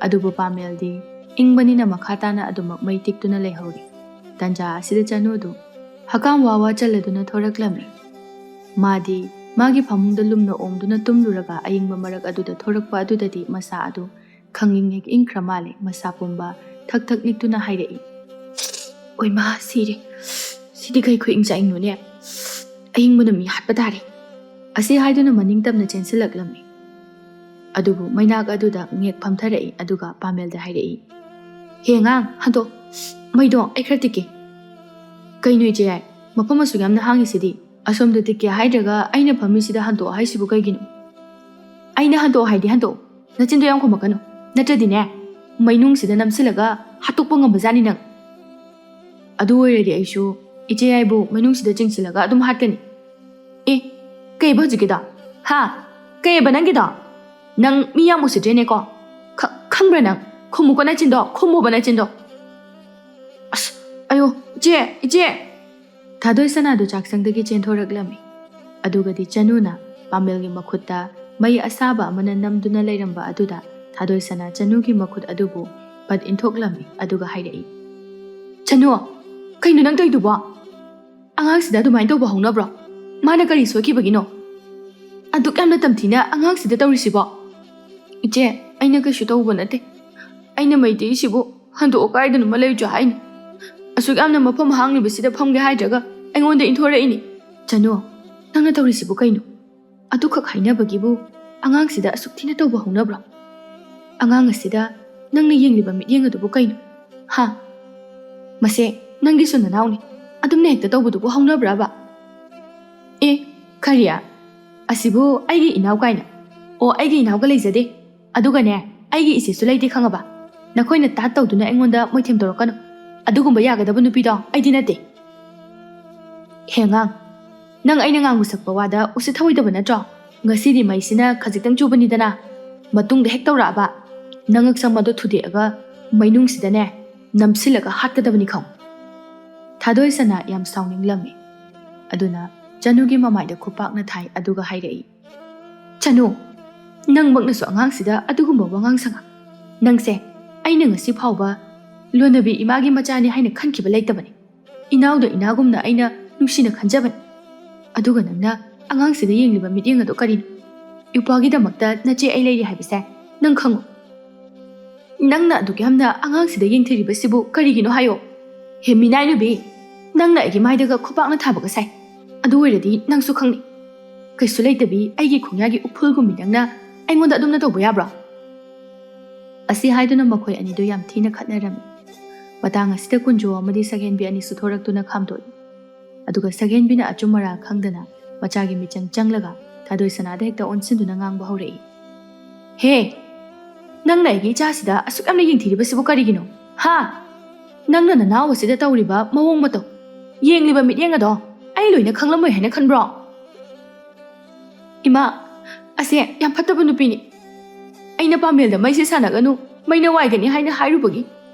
ꯑꯗꯨꯕꯨ ꯄꯥꯃꯦꯜꯗꯤ ꯏꯪꯕꯅꯤꯅ ꯃꯈꯥ ꯇꯥꯅ ꯑꯗꯨꯃꯛ ꯃꯩ ꯇꯤꯛꯇꯨꯅ ꯂꯩꯍꯧꯔꯤ ꯇꯟꯖꯥ ꯑꯁꯤꯗ ꯆꯅꯨꯗꯨ ꯍꯀꯥꯝ ꯋꯥ ꯆꯜꯂꯗꯨꯅ ꯊꯣꯔꯛꯂꯝꯃꯤ ꯃꯥꯗꯤ ꯃꯥꯒꯤ ꯐꯃꯨꯡꯗ ꯂꯨꯝꯅ ꯑꯣꯡꯗꯨꯅ ꯇꯨꯝꯂꯨꯔꯒ ꯑꯏꯪꯕ ꯃꯔꯛ ꯑꯗꯨꯗ ꯊꯣꯔꯛꯄ ꯑꯗꯨꯗꯗꯤ ꯃꯁꯥ ꯑꯗꯨ ꯈꯪꯏꯡ ꯍꯦꯛ ꯏꯪꯈ꯭ꯔ ꯃꯥꯜꯂꯦ ꯃꯁꯥ ꯄꯨꯝꯕ ꯊꯛ ꯊꯛ ꯅꯤꯛꯇꯨꯅ ꯍꯥꯏꯔꯛꯏ ꯑꯣꯏꯃꯥ ꯁꯤꯔꯦ ꯁꯤꯗꯤ ꯀꯩ ꯈꯨꯏꯪ ꯆꯥꯏꯪꯅꯣꯅꯦ ꯑꯏꯪꯕꯅ ꯃꯤ ꯍꯥꯠꯄ ꯇꯥꯔꯦ ꯑꯁꯤ ꯍꯥꯏꯗꯨꯅ ꯃꯅꯤꯡ ꯇꯝꯅ ꯆꯦꯟꯁꯤꯜꯂꯛꯂꯝꯃꯤ ꯑꯗꯨꯕꯨ ꯃꯩꯅꯥꯛ ꯑꯗꯨꯗ ꯉꯦꯛ ꯐꯝꯊꯔꯛꯏ ꯑꯗꯨꯒ ꯄꯥꯃꯦꯜꯗ ꯍꯥꯏꯔꯛꯏ ꯍꯦ ꯑꯉꯥꯡ ꯍꯟꯗꯣ ꯃꯩꯗꯣ ꯑꯩ ꯈꯔ ꯇꯤꯛꯀꯦ ꯀꯩꯅꯣ ꯏꯆꯦ ꯌꯥꯏ ꯃꯐꯝ ꯑꯁꯨꯛ ꯌꯥꯝꯅ ꯍꯥꯡꯉꯤꯁꯤꯗꯤ ꯑꯁꯣꯝꯗ ꯇꯤꯛꯀꯦ ꯍꯥꯏꯗ꯭ꯔꯒ ꯑꯩꯅ ꯐꯝꯃꯤꯁꯤꯗ ꯍꯟꯗꯣꯛꯑꯣ ꯍꯥꯏꯁꯤꯕꯨ ꯀꯩꯒꯤꯅꯣ ꯑꯩꯅ ꯍꯟꯗꯣꯛꯑꯣ ꯍꯥꯏꯗꯤ ꯍꯟꯗꯣꯛꯑꯣ ꯅꯆꯤꯟꯗꯣ ꯌꯥꯝ ꯈꯨꯝꯃꯛꯀꯅꯨ ꯅꯠꯇ꯭ꯔꯗꯤꯅꯦ ꯃꯩꯅꯨꯡꯁꯤꯗ ꯅꯝꯁꯤꯜꯂꯒ ꯍꯥꯠꯇꯣꯛꯄ ꯉꯝꯕꯖꯥꯠꯅꯤ ꯅꯪ ꯑꯗꯨ ꯑꯣꯏꯔꯗꯤ ꯑꯩꯁꯨ ꯏꯆꯦ ꯌꯥꯏꯕꯨ ꯃꯅꯨꯡꯁꯤꯗ ꯆꯤꯡꯁꯤꯜꯂꯒ ꯑꯗꯨꯝ ꯍꯥꯠꯀꯅꯤ ꯑꯦ ꯀꯩꯕ ꯍꯧꯖꯤꯛꯀꯤꯗꯣ ꯍꯥ ꯀꯩꯕ ꯅꯪꯒꯤꯗꯣ ꯅꯪ ꯃꯤ ꯌꯥꯝ ꯎꯁꯤꯠꯇ꯭ꯔꯦꯅꯦꯀꯣ ꯈꯪꯕ꯭ꯔꯥ ꯅꯪ ꯈꯨꯝꯃꯨꯀꯣ ꯅꯆꯤꯟꯗꯣ ꯈꯨꯝꯃꯨꯕ ꯅꯆꯤꯟꯗꯣ ꯑꯁ ꯑꯌꯣ ꯏꯆꯦ ꯊꯥꯗꯣꯏꯁꯅꯥꯗꯨ ꯆꯥꯛꯁꯪꯗꯒꯤ ꯆꯦꯟꯊꯣꯔꯛꯂꯝꯃꯤ ꯑꯗꯨꯒꯗꯤ ꯆꯅꯨꯅ ꯄꯥꯃꯦꯜꯒꯤ ꯃꯈꯨꯠꯇ ꯃꯩ ꯑꯁꯥꯕ ꯑꯃꯅ ꯅꯝꯗꯨꯅ ꯂꯩꯔꯝꯕ ꯑꯗꯨꯗ ꯊꯥꯗꯣꯏꯁꯅꯥ ꯆꯅꯨꯒꯤ ꯃꯈꯨꯠ ꯑꯗꯨꯕు ꯄꯠ ꯏꯟꯊꯣꯛꯂꯝꯃꯤ ꯑꯗꯨꯒ ꯍꯥꯏꯔꯛꯏ ꯆꯅꯨ ꯀꯩꯅꯣ ꯅꯪ ꯇꯧꯏꯗꯨꯕꯣ ꯑꯉꯥꯡꯁꯤꯗ ꯑꯗꯨꯃꯥꯏꯅ ꯇꯧꯕ ꯍꯧꯅꯕ꯭ꯔꯣ ꯃꯥꯅ ꯀꯔꯤ ꯁꯣꯏꯈꯤꯕꯒꯤꯅꯣ ꯑꯗꯨꯛ ꯌꯥꯝꯅ ꯇꯝꯊꯤꯅ ꯑꯉꯥꯡꯁꯤꯗ ꯇꯧꯔꯤꯁꯤꯕꯣ 이제 ꯑꯩꯅ ꯀꯩꯁꯨ ꯇꯧꯕ ꯅꯠꯇꯦ ꯑꯩꯅ ꯃꯩ ꯇꯤꯛꯏꯁꯤꯕꯨ ꯍꯟꯗꯣꯛꯑ ꯀꯥꯏꯗꯅꯣꯃ ꯂꯩꯔꯨꯆꯣ ꯍꯥꯏꯅꯤ ꯑꯁꯨꯛ ꯌꯥꯝꯅ ꯃꯐꯝ ꯍꯥꯡꯂꯤꯕꯁꯤꯗ ꯐꯝꯒꯦ ꯍꯥꯏꯗ꯭ꯔꯒ ꯑꯩꯉꯣꯟꯗ ꯏꯟꯊꯣꯔꯛꯏꯅꯤ ꯆꯅꯨ ꯅꯪꯅ ꯇꯧꯔꯤꯁꯤꯕꯨ ꯀꯩꯅꯣ ꯑꯗꯨꯈꯛ ꯍꯥꯏꯅꯕꯒꯤꯕꯨ ꯑꯉꯥꯡꯁꯤꯗ ꯑꯁꯨꯛ ꯊꯤꯅ ꯇꯧꯕ ꯍꯧꯅꯕ꯭ꯔꯣ ꯑꯉꯥꯡ ꯑꯁꯤꯗ ꯅꯪꯅ ꯌꯦꯡꯂꯤꯕ ꯃꯤꯠꯌꯦꯡ ꯑꯗꯨꯕꯨ ꯀꯩꯅꯣ ꯍꯥ ꯃꯁꯦ ꯅꯪꯒꯤꯁꯨ ꯅꯅꯥꯎꯅꯤ ꯑꯗꯨꯝꯅ ꯍꯦꯛꯇ ꯇꯧꯕꯗꯨꯕꯨ ꯍꯧꯅꯕ꯭ꯔꯕ ꯑꯦ ꯀꯔꯤ ꯑꯁꯤꯕꯨ ꯑꯩꯒꯤ ꯏꯅꯥꯎ ꯀꯥꯏꯅ ꯑꯣ ꯑꯩꯒꯤ ꯏꯅꯥꯎꯒ ꯂꯩꯖꯗꯦ ꯑꯗꯨꯒꯅꯦ ꯑꯩꯒꯤ ꯏꯆꯦꯁꯨ ꯂꯩꯇꯦ ꯈꯪꯉꯕ ꯅꯈꯣꯏꯅ ꯇꯥꯠ ꯇꯧꯗꯨꯅ ꯑꯩꯉꯣꯟꯗ ꯃꯣꯏꯊꯦꯝ ꯇꯧꯔꯛꯀꯅꯨ ꯑꯗꯨꯒꯨꯝꯕ ꯌꯥꯒꯗꯕ ꯅꯨꯄꯤꯗꯣ ꯑꯩꯗꯤ ꯅꯠꯇꯦ ꯍꯦ ꯑꯉꯥꯡ ꯅꯪ ꯑꯩꯅ ꯉꯥꯡꯕ ꯁꯛꯄ ꯋꯥꯗ ꯎꯁꯤꯠ ꯊꯑꯣꯏꯗꯕ ꯅꯠꯇ꯭ꯔꯣ ꯉꯁꯤꯗꯤ ꯃꯩꯁꯤꯅ ꯈꯖꯤꯛꯇꯪ ꯆꯨꯕꯅꯤꯗꯅ ꯃꯇꯨꯡꯗ ꯍꯦꯛ ꯇꯧꯔꯛꯑꯕ ꯅꯪ ꯉꯛꯁꯝ ꯑꯗꯣ ꯊꯨꯗꯦꯛꯑꯒ ꯃꯩꯅꯨꯡꯁꯤꯗꯅꯦ ꯅꯝꯁꯤꯜꯂꯒ ꯍꯥꯠꯀꯗꯕꯅꯤ ꯈꯪ ꯊꯥꯗꯣꯏꯁꯅꯥ ꯌꯥꯝ ꯁꯥꯎꯅꯤꯡꯂꯝꯃꯤ ꯑꯗꯨꯅ ꯆꯅꯨꯒꯤ ꯃꯃꯥꯏꯗ ꯈꯨꯄꯥꯛꯅ ꯊꯥꯏ ꯑꯗꯨꯒ ꯍꯥꯏꯔꯛꯏ ꯆꯅꯨ ꯅꯪꯃꯛꯅꯁꯨ ꯑꯉꯥꯡꯁꯤꯗ ꯑꯗꯨꯒꯨꯝꯕ ꯋꯥꯉꯥꯡ ꯁꯉꯥꯡ ꯅꯪꯁꯦ ꯑꯩꯅ ꯉꯁꯤ ꯐꯥꯎꯕ ꯂꯣꯟꯅꯕꯤ ꯏꯃꯥꯒꯤ ꯃꯆꯥꯅꯤ ꯍꯥꯏꯅ ꯈꯟꯈꯤꯕ ꯂꯩꯇꯕꯅꯤ ꯏꯅꯥꯎꯗ ꯏꯅꯥꯒꯨꯝꯅ ꯑꯩꯅ ꯅꯨꯡꯁꯤꯅ ꯈꯟꯖꯕꯅꯤ ꯑꯗꯨꯒ ꯅꯪꯅ ꯑꯉꯥꯡꯁꯤꯗ ꯌꯦꯡꯂꯤꯕ ꯃꯤꯠꯌꯦꯡ ꯑꯗꯣ ꯀꯔꯤꯅꯣ ꯏꯄꯥꯒꯤꯗꯃꯛꯇ ꯅꯆꯦ ꯑꯩ ꯂꯩꯔꯤ ꯍꯥꯏꯕꯁꯦ ꯅꯪ ꯈꯪꯉꯣ ꯅꯪꯅ ꯑꯗꯨꯛ ꯌꯥꯝꯅ ꯑꯉꯥꯡꯁꯤꯗ ꯌꯦꯡꯊꯤꯔꯤꯕꯁꯤꯕꯨ ꯀꯔꯤꯒꯤꯅꯣ ꯍꯥꯏꯌꯣ ꯍꯦ ꯃꯤꯅꯥꯏ ꯅꯨꯕꯤ ꯅꯪꯅ ꯑꯩꯒꯤ ꯃꯥꯏꯗꯒ ꯈꯨꯄꯥꯛꯅ ꯊꯥꯕꯒ ꯁꯥꯏ ꯑꯗꯨ ꯑꯣꯏꯔꯗꯤ ꯅꯪꯁꯨ ꯈꯪꯅꯤ ꯀꯩꯁꯨ ꯂꯩꯇꯕꯤ ꯑꯩꯒꯤ ꯈꯣꯡꯌꯥꯒꯤ ꯎꯐꯨꯜꯒꯨꯝꯕꯤ ꯅꯪꯅ ꯑꯩꯉꯣꯟꯗ ꯑꯗꯨꯝꯅ ꯇꯧꯕ ꯌꯥꯕ꯭ꯔꯣ ꯑꯁꯤ ꯍꯥꯏꯗꯨꯅ ꯃꯈꯣꯏ ꯑꯅꯤꯗꯨ ꯌꯥꯝ ꯊꯤꯅ ꯈꯠꯅꯔꯝꯃꯤ ꯃꯇꯥꯡ ꯑꯁꯤꯗ ꯀꯨꯟꯖꯣ ꯑꯃꯗꯤ ꯁꯒꯦꯟꯕꯤ ꯑꯅꯤꯁꯨ ꯊꯣꯔꯛꯇꯨꯅ ꯈꯥꯝꯗꯣꯛꯏ ꯑꯗꯨꯒ ꯁꯒꯦꯟꯕꯤꯅ ꯑꯆꯨꯝ ꯑꯔꯥꯟ ꯈꯪꯗꯅ ꯃꯆꯥꯒꯤ ꯃꯤꯆꯪ ꯆꯪꯂꯒ ꯊꯥꯗꯣꯏꯁꯅꯥꯗ ꯍꯦꯛꯇ ꯑꯣꯟꯁꯤꯟꯗꯨꯅ ꯉꯥꯡꯕ ꯍꯧꯔꯛꯏ ꯍꯦ ꯅꯪꯅ ꯑꯩꯒꯤ ꯏꯆꯥꯁꯤꯗ ꯑꯁꯨꯛ ꯌꯥꯝꯅ ꯌꯦꯡꯊꯤꯔꯤꯕꯁꯤꯕꯨ ꯀꯔꯤꯒꯤꯅꯣ ꯍꯥ ꯅꯪꯅ ꯅꯅꯥꯎ ꯑꯁꯤꯗ ꯇꯧꯔꯤꯕ ꯃꯑꯣꯡ ꯃꯇꯧ ꯌꯦꯡꯂꯤꯕ ꯃꯤꯠꯌꯦꯡ ꯑꯗꯣ ꯑꯩ ꯂꯣꯏꯅ ꯈꯪꯂꯝꯃꯣꯏ ꯍꯥꯏꯅ ꯈꯟꯕ꯭ꯔꯣ ꯏꯃꯥ ꯑꯁꯦ ꯌꯥꯝ ꯐꯠꯇꯕ ꯅꯨꯄꯤꯅꯤ ꯑꯩꯅ ꯄꯥꯃꯦꯜꯗ ꯃꯩꯁꯦ ꯁꯥꯟꯅꯒꯅꯨ ꯃꯩꯅ ꯋꯥꯏꯒꯅꯤ ꯍꯥꯏꯅ ꯍꯥꯏꯔꯨꯕꯒꯤ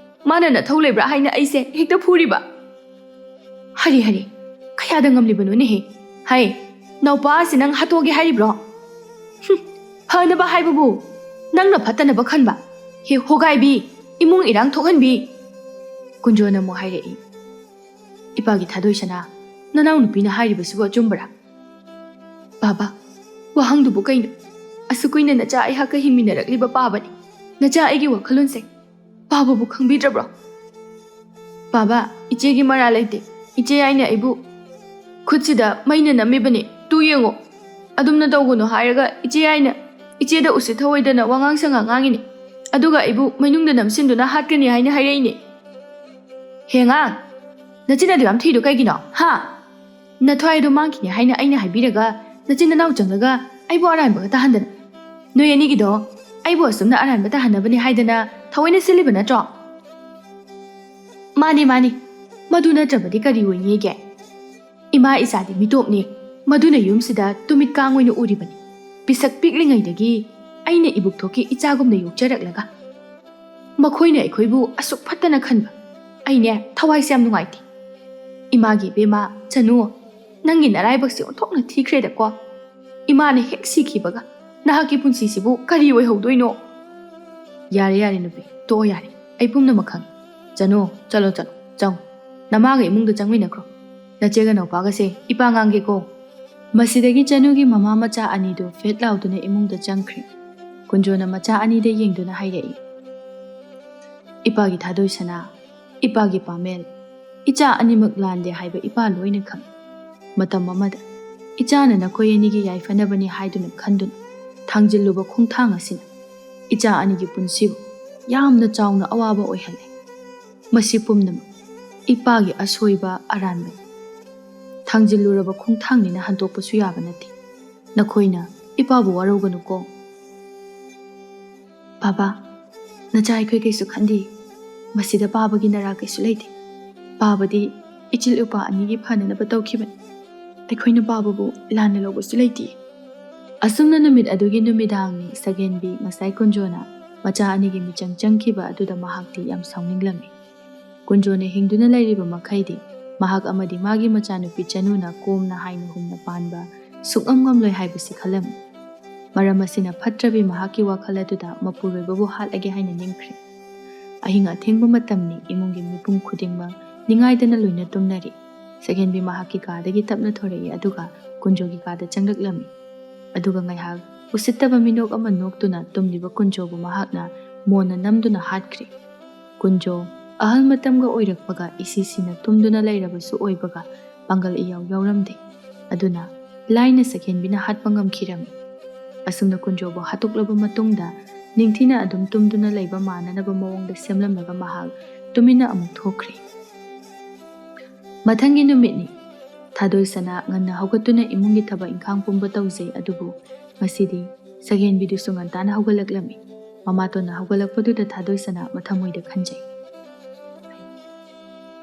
ꯃꯥꯅ ꯅꯊꯧ ꯂꯩꯕ꯭ꯔꯥ ꯍꯥꯏꯅ ꯑꯩꯁꯦ ꯍꯦꯛꯇ ꯐꯨꯔꯤꯕ ꯍꯔꯤ ꯍꯔꯤ ꯀꯌꯥꯗ ꯉꯝꯂꯤꯕꯅꯣꯅꯦꯍꯦ ꯍꯥꯏ ꯅꯧꯄꯥ ꯑꯁꯤ ꯅꯪ ꯍꯥꯠꯇꯣꯛꯒꯦ ꯍꯥꯏꯔꯤꯕ꯭ꯔꯣ ꯐꯅꯕ ꯍꯥꯏꯕꯕꯨ ꯅꯪꯅ ꯐꯠꯇꯅꯕ ꯈꯟꯕ ꯍꯦ ꯍꯣꯒꯥꯏꯕꯤ ꯏꯃꯨꯡ ꯏꯔꯥꯡ ꯊꯣꯛꯍꯟꯕꯤ ꯀꯨꯟꯖꯣꯅ ꯑꯃꯨꯛ ꯍꯥꯏꯔꯛꯏ ꯏꯄꯥꯒꯤ ꯊꯥꯗꯣꯏꯁꯅꯥ ꯅꯅꯥꯎ ꯅꯨꯄꯤꯅ ꯍꯥꯏꯔꯤꯕꯁꯤꯕꯨ ꯑꯆꯨꯝꯕꯔꯥ ꯕꯥꯕꯥ ꯋꯥꯍꯪꯗꯨꯕꯨ ꯀꯩꯅꯣ ꯑꯁꯨꯛ ꯀꯨꯏꯅ ꯅꯆꯥ ꯑꯩꯍꯥꯛꯀ ꯍꯤꯡꯃꯤꯟꯅꯔꯛꯂꯤꯕ ꯄꯥꯕꯅꯤ ꯅꯆꯥ ꯑꯩꯒꯤ ꯋꯥꯈꯜꯂꯣꯟꯁꯦ ꯄꯥꯕꯕꯨ ꯈꯪꯕꯤꯗ꯭ꯔꯕ꯭ꯔꯣ ꯕꯥꯕꯥ ꯏꯆꯦꯒꯤ ꯃꯔꯥ ꯂꯩꯇꯦ ꯏꯆꯦ ꯑꯩꯅ ꯑꯩꯕꯨ ꯈꯨꯠꯁꯤꯗ ꯃꯩꯅ ꯅꯝꯃꯤꯕꯅꯤ ꯇꯨ ꯌꯦꯡꯉꯣ ꯑꯗꯨꯝꯅ ꯇꯧꯒꯅꯨ ꯍꯥꯏꯔꯒ ꯏꯆꯦ ꯑꯩꯅ ꯏꯆꯦꯗ ꯎꯁꯤꯠ ꯊꯑꯣꯏꯗꯅ ꯋꯥꯉꯥꯡ ꯁꯉꯥꯡ ꯉꯥꯡꯉꯤꯅꯤ ꯑꯗꯨꯒ ꯑꯩꯕꯨ ꯃꯩꯅꯨꯡꯗ ꯅꯝꯁꯤꯟꯗꯨꯅ ꯍꯥꯠꯀꯅꯤ ꯍꯥꯏꯅ ꯍꯥꯏꯔꯛꯏꯅꯤ ꯍꯦꯉꯥꯡ ꯅꯆꯤꯟ ꯑꯗꯨ ꯌꯥꯝ ꯊꯤꯗꯨ ꯀꯩꯒꯤꯅꯣ ꯍꯥ ꯅꯊ꯭ꯋꯥꯏ ꯑꯗꯨ ꯃꯥꯡꯈꯤꯅꯤ ꯍꯥꯏꯅ ꯑꯩꯅ ꯍꯥꯏꯕꯤꯔꯒ ꯅꯆꯤꯟ ꯅꯅꯥꯎ ꯆꯪꯂꯒ ꯑꯩꯕꯨ ꯑꯔꯥꯟꯕꯒ ꯇꯥꯍꯟꯗꯅ ꯅꯣꯏ ꯑꯅꯤꯒꯤꯗꯣ ꯑꯩꯕꯨ ꯑꯁꯨꯝꯅ ꯑꯔꯥꯟꯕ ꯇꯥꯍꯟꯅꯕꯅꯤ ꯍꯥꯏꯗꯅ ꯊꯑꯣꯏꯅ ꯁꯤꯜꯂꯤꯕ ꯅꯠꯇ꯭ꯔꯣ ꯃꯥꯅꯤ ꯃꯥꯅꯤ ꯃꯗꯨ ꯅꯠꯇ꯭ꯔꯕꯗꯤ ꯀꯔꯤ ꯑꯣꯏꯅꯤꯒꯦ ꯏꯃꯥ ꯏꯆꯥꯗꯤ ꯃꯤꯇꯣꯞꯅꯤ ꯃꯗꯨꯅ ꯌꯨꯝꯁꯤꯗ ꯇꯨꯃꯤꯠ ꯀꯥꯡ ꯑꯣꯏꯅ ꯎꯔꯤꯕꯅꯤ ꯄꯤꯁꯛ ꯄꯤꯛꯂꯤꯉꯩꯗꯒꯤ ꯑꯩꯅ ꯏꯕꯨꯛꯊꯣꯛꯀꯤ ꯏꯆꯥꯒꯨꯝꯅ ꯌꯣꯛꯆꯔꯛꯂꯒ ꯃꯈꯣꯏꯅ ꯑꯩꯈꯣꯏꯕꯨ ꯑꯁꯨꯛ ꯐꯠꯇꯅ ꯈꯟꯕ ꯑꯩꯅꯦ ꯊꯋꯥꯏꯁꯦ ꯌꯥꯝ ꯅꯨꯡꯉꯥꯏꯇꯦ ꯏꯃꯥꯒꯤ ꯏꯕꯦꯝꯃ ꯆꯅꯨ ꯅꯪꯒꯤ ꯅꯔꯥꯏꯕꯛꯁꯦ ꯑꯣꯟꯊꯣꯛꯅ ꯊꯤꯈ꯭ꯔꯦꯗꯀꯣ ꯏꯃꯥꯅ ꯍꯦꯛ ꯁꯤꯈꯤꯕꯒ ꯅꯍꯥꯛꯀꯤ ꯄꯨꯟꯁꯤꯁꯤꯕꯨ ꯀꯔꯤ ꯑꯣꯏꯍꯧꯗꯣꯏꯅꯣ ꯌꯥꯔꯦ ꯌꯥꯔꯦ ꯅꯨꯄꯤ ꯇꯣꯛꯑꯣ ꯌꯥꯔꯦ ꯑꯩ ꯄꯨꯝꯅꯃꯛ ꯈꯪꯉꯤ ꯆꯅꯨ ꯆꯠꯂꯣ ꯆꯠꯂꯣ ꯆꯪꯉꯨ ꯅꯃꯥꯒ ꯏꯃꯨꯡꯗ ꯆꯪꯃꯤꯟꯅꯈ꯭ꯔꯣ ꯅꯆꯦꯒ ꯅꯧꯄꯥꯒꯁꯦ ꯏꯄꯥ ꯉꯥꯡꯒꯦꯀꯣ ꯃꯁꯤꯗꯒꯤ ꯆꯅꯨꯒꯤ ꯃꯃꯥ ꯃꯆꯥ ꯑꯅꯤꯗꯨ ꯐꯦꯠ ꯂꯥꯎꯗꯨꯅ ꯏꯃꯨꯡꯗ ꯆꯪꯈ꯭ꯔꯦ ꯀꯨꯟꯖꯣꯅ ꯃꯆꯥ ꯑꯅꯤꯗ ꯌꯦꯡꯗꯨꯅ ꯍꯥꯏꯔꯛꯏ ꯏꯄꯥꯒꯤ ꯊꯥꯗꯣꯏꯁꯅꯥ ꯏꯄꯥꯒꯤ ꯄꯥꯃꯦꯜ ꯏꯆꯥ ꯑꯅꯤꯃꯛ ꯂꯥꯟꯗꯦ ꯍꯥꯏꯕ ꯏꯄꯥ ꯂꯣꯏꯅ ꯈꯪꯏ ꯃꯇꯝ ꯑꯃꯗ ꯏꯆꯥꯅ ꯅꯈꯣꯏ ꯑꯅꯤꯒꯤ ꯌꯥꯏꯐꯅꯕꯅꯤ ꯍꯥꯏꯗꯨꯅ ꯈꯟꯗꯨꯅ ꯊꯥꯡꯖꯤꯜꯂꯨꯕ ꯈꯣꯡꯊꯥꯡ ꯑꯁꯤꯅ ꯏꯆꯥ ꯑꯅꯤꯒꯤ ꯄꯨꯟꯁꯤꯕꯨ ꯌꯥꯝꯅ ꯆꯥꯎꯅ ꯑꯋꯥꯕ ꯑꯣꯏꯍꯜꯂꯦ ꯃꯁꯤ ꯄꯨꯝꯅꯃꯛ ꯏꯄꯥꯒꯤ ꯑꯁꯣꯏꯕ ꯑꯔꯥꯟꯕꯅꯤ ꯊꯥꯡꯖꯤꯜꯂꯨꯔꯕ ꯈꯣꯡꯊꯥꯡꯅꯤꯅ ꯍꯟꯗꯣꯛꯄꯁꯨ ꯌꯥꯕ ꯅꯠꯇꯦ ꯅꯈꯣꯏꯅ ꯏꯄꯥꯕꯨ ꯋꯥꯔꯧꯒꯅꯨꯀꯣ ꯕꯥꯕꯥ ꯅꯆꯥ ꯑꯩꯈꯣꯏ ꯀꯩꯁꯨ ꯈꯟꯗꯦ ꯃꯁꯤꯗ ꯄꯥꯕꯒꯤ ꯅꯔꯥ ꯀꯩꯁꯨ ꯂꯩꯇꯦ ꯄꯥꯕꯗꯤ ꯏꯆꯤꯜ ꯏꯄꯥ ꯑꯅꯤꯒꯤ ꯐꯅꯅꯕ ꯇꯧꯈꯤꯕꯅꯤ ꯑꯩꯈꯣꯏꯅ ꯄꯥꯕꯕꯨ ꯂꯥꯟꯅ ꯂꯧꯕꯁꯨ ꯂꯩꯇꯦ ꯑꯁꯨꯝꯅ ꯅꯨꯃꯤꯠ ꯑꯗꯨꯒꯤ ꯅꯨꯃꯤꯗꯥꯡꯅꯤ ꯁꯒꯦꯟꯕꯤ ꯉꯁꯥꯏ ꯀꯨꯟꯖꯣꯅ ꯃꯆꯥ ꯑꯅꯤꯒꯤ ꯃꯤꯆꯪ ꯆꯪꯈꯤꯕ ꯑꯗꯨꯗ ꯃꯍꯥꯛꯇꯤ ꯌꯥꯝ ꯁꯥꯎꯅꯤꯡꯂꯝꯃꯤ ꯀꯨꯟꯖꯣꯅ ꯍꯤꯡꯗꯨꯅ ꯂꯩꯔꯤꯕ ꯃꯈꯩꯗꯤ ꯃꯍꯥꯛ ꯑꯃꯗꯤ ꯃꯥꯒꯤ ꯃꯆꯥꯅꯨꯄꯤ ꯆꯅꯨꯅ ꯀꯣꯝꯅ ꯍꯥꯏꯅ ꯍꯨꯝꯅ ꯄꯥꯟꯕ ꯁꯨꯛꯉꯝ ꯉꯝꯂꯣꯏ ꯍꯥꯏꯕꯁꯤ ꯈꯜꯂꯝꯃꯤ ꯃꯔꯝ ꯑꯁꯤꯅ ꯐꯠꯇ꯭ꯔꯕꯤ ꯃꯍꯥꯛꯀꯤ ꯋꯥꯈꯜ ꯑꯗꯨꯗ ꯃꯄꯨꯔꯣꯏꯕꯕꯨ ꯍꯥꯠꯂꯒꯦ ꯍꯥꯏꯅ ꯅꯤꯡꯈ꯭ꯔꯦ ꯑꯍꯤꯡ ꯑꯊꯦꯡꯕ ꯃꯇꯝꯅꯤ ꯏꯃꯨꯡꯒꯤ ꯃꯤꯄꯨꯝ ꯈꯨꯗꯤꯡꯃꯛ ꯅꯤꯡꯉꯥꯏꯗꯅ ꯂꯣꯏꯅ ꯇꯨꯝꯅꯔꯤ ꯁꯒꯦꯟꯕꯤ ꯃꯍꯥꯛꯀꯤ ꯀꯥꯗꯒꯤ ꯇꯞꯅ ꯊꯣꯔꯛꯏ ꯑꯗꯨꯒ ꯀꯨꯟꯖꯣꯒꯤ ꯀꯥꯗ ꯆꯪꯂꯛꯂꯝꯃꯤ ꯑꯗꯨꯒ ꯉꯥꯏꯍꯥꯛ ꯎꯁꯤꯠꯇꯕ ꯃꯤꯅꯣꯛ ꯑꯃ ꯅꯣꯛꯇꯨꯅ ꯇꯨꯝꯂꯤꯕ ꯀꯨꯟꯖꯣꯕꯨ ꯃꯍꯥꯛꯅ ꯃꯣꯟꯅ ꯅꯝꯗꯨꯅ ꯍꯥꯠꯈ꯭ꯔꯦ ꯀꯨꯟꯖꯣ ꯑꯍꯜ ꯃꯇꯝꯒ ꯑꯣꯏꯔꯛꯄꯒ ꯏꯁꯤꯁꯤꯅ ꯇꯨꯝꯗꯨꯅ ꯂꯩꯔꯕꯁꯨ ꯑꯣꯏꯕꯒ ꯄꯥꯡꯒꯜ ꯏꯌꯥꯎ ꯌꯥꯎꯔꯝꯗꯦ ꯑꯗꯨꯅ ꯂꯥꯏꯅ ꯁꯒꯦꯟꯕꯤꯅ ꯍꯥꯠꯄ ꯉꯝꯈꯤꯔꯝꯃꯤ ꯑꯁꯨꯝꯅ ꯀꯨꯟꯖꯣꯕꯨ ꯍꯥꯠꯇꯣꯛꯂꯕ ꯃꯇꯨꯡꯗ ꯅꯤꯡꯊꯤꯅ ꯑꯗꯨꯝ ꯇꯨꯝꯗꯨꯅ ꯂꯩꯕ ꯃꯥꯟꯅꯅꯕ ꯃꯑꯣꯡꯗ ꯁꯦꯝꯂꯝꯂꯒ ꯃꯍꯥꯛ ꯇꯨꯃꯤꯟꯅ ꯑꯃꯨꯛ ꯊꯣꯛꯈ꯭ꯔꯦ ꯃꯊꯪꯒꯤ ꯅꯨꯃꯤꯠꯅꯤ ꯊꯥꯗꯣꯏꯁꯅꯥ ꯉꯟꯅ ꯍꯧꯒꯠꯇꯨꯅ ꯏꯃꯨꯡꯒꯤ ꯊꯕꯛ ꯏꯪꯈꯥꯡ ꯄꯨꯝꯕ ꯇꯧꯖꯩ ꯑꯗꯨꯕꯨ ꯉꯁꯤꯗꯤ ꯁꯒꯦꯟꯕꯤꯗꯨꯁꯨ ꯉꯟꯇꯥꯅ ꯍꯧꯒꯠꯂꯛꯂꯝꯃꯤ ꯃꯃꯥꯇꯣꯟꯅ ꯍꯧꯒꯠꯂꯛꯄꯗꯨꯗ ꯊꯥꯗꯣꯏꯁꯅꯥ ꯃꯊꯃꯣꯏꯗ ꯈꯟꯖꯩ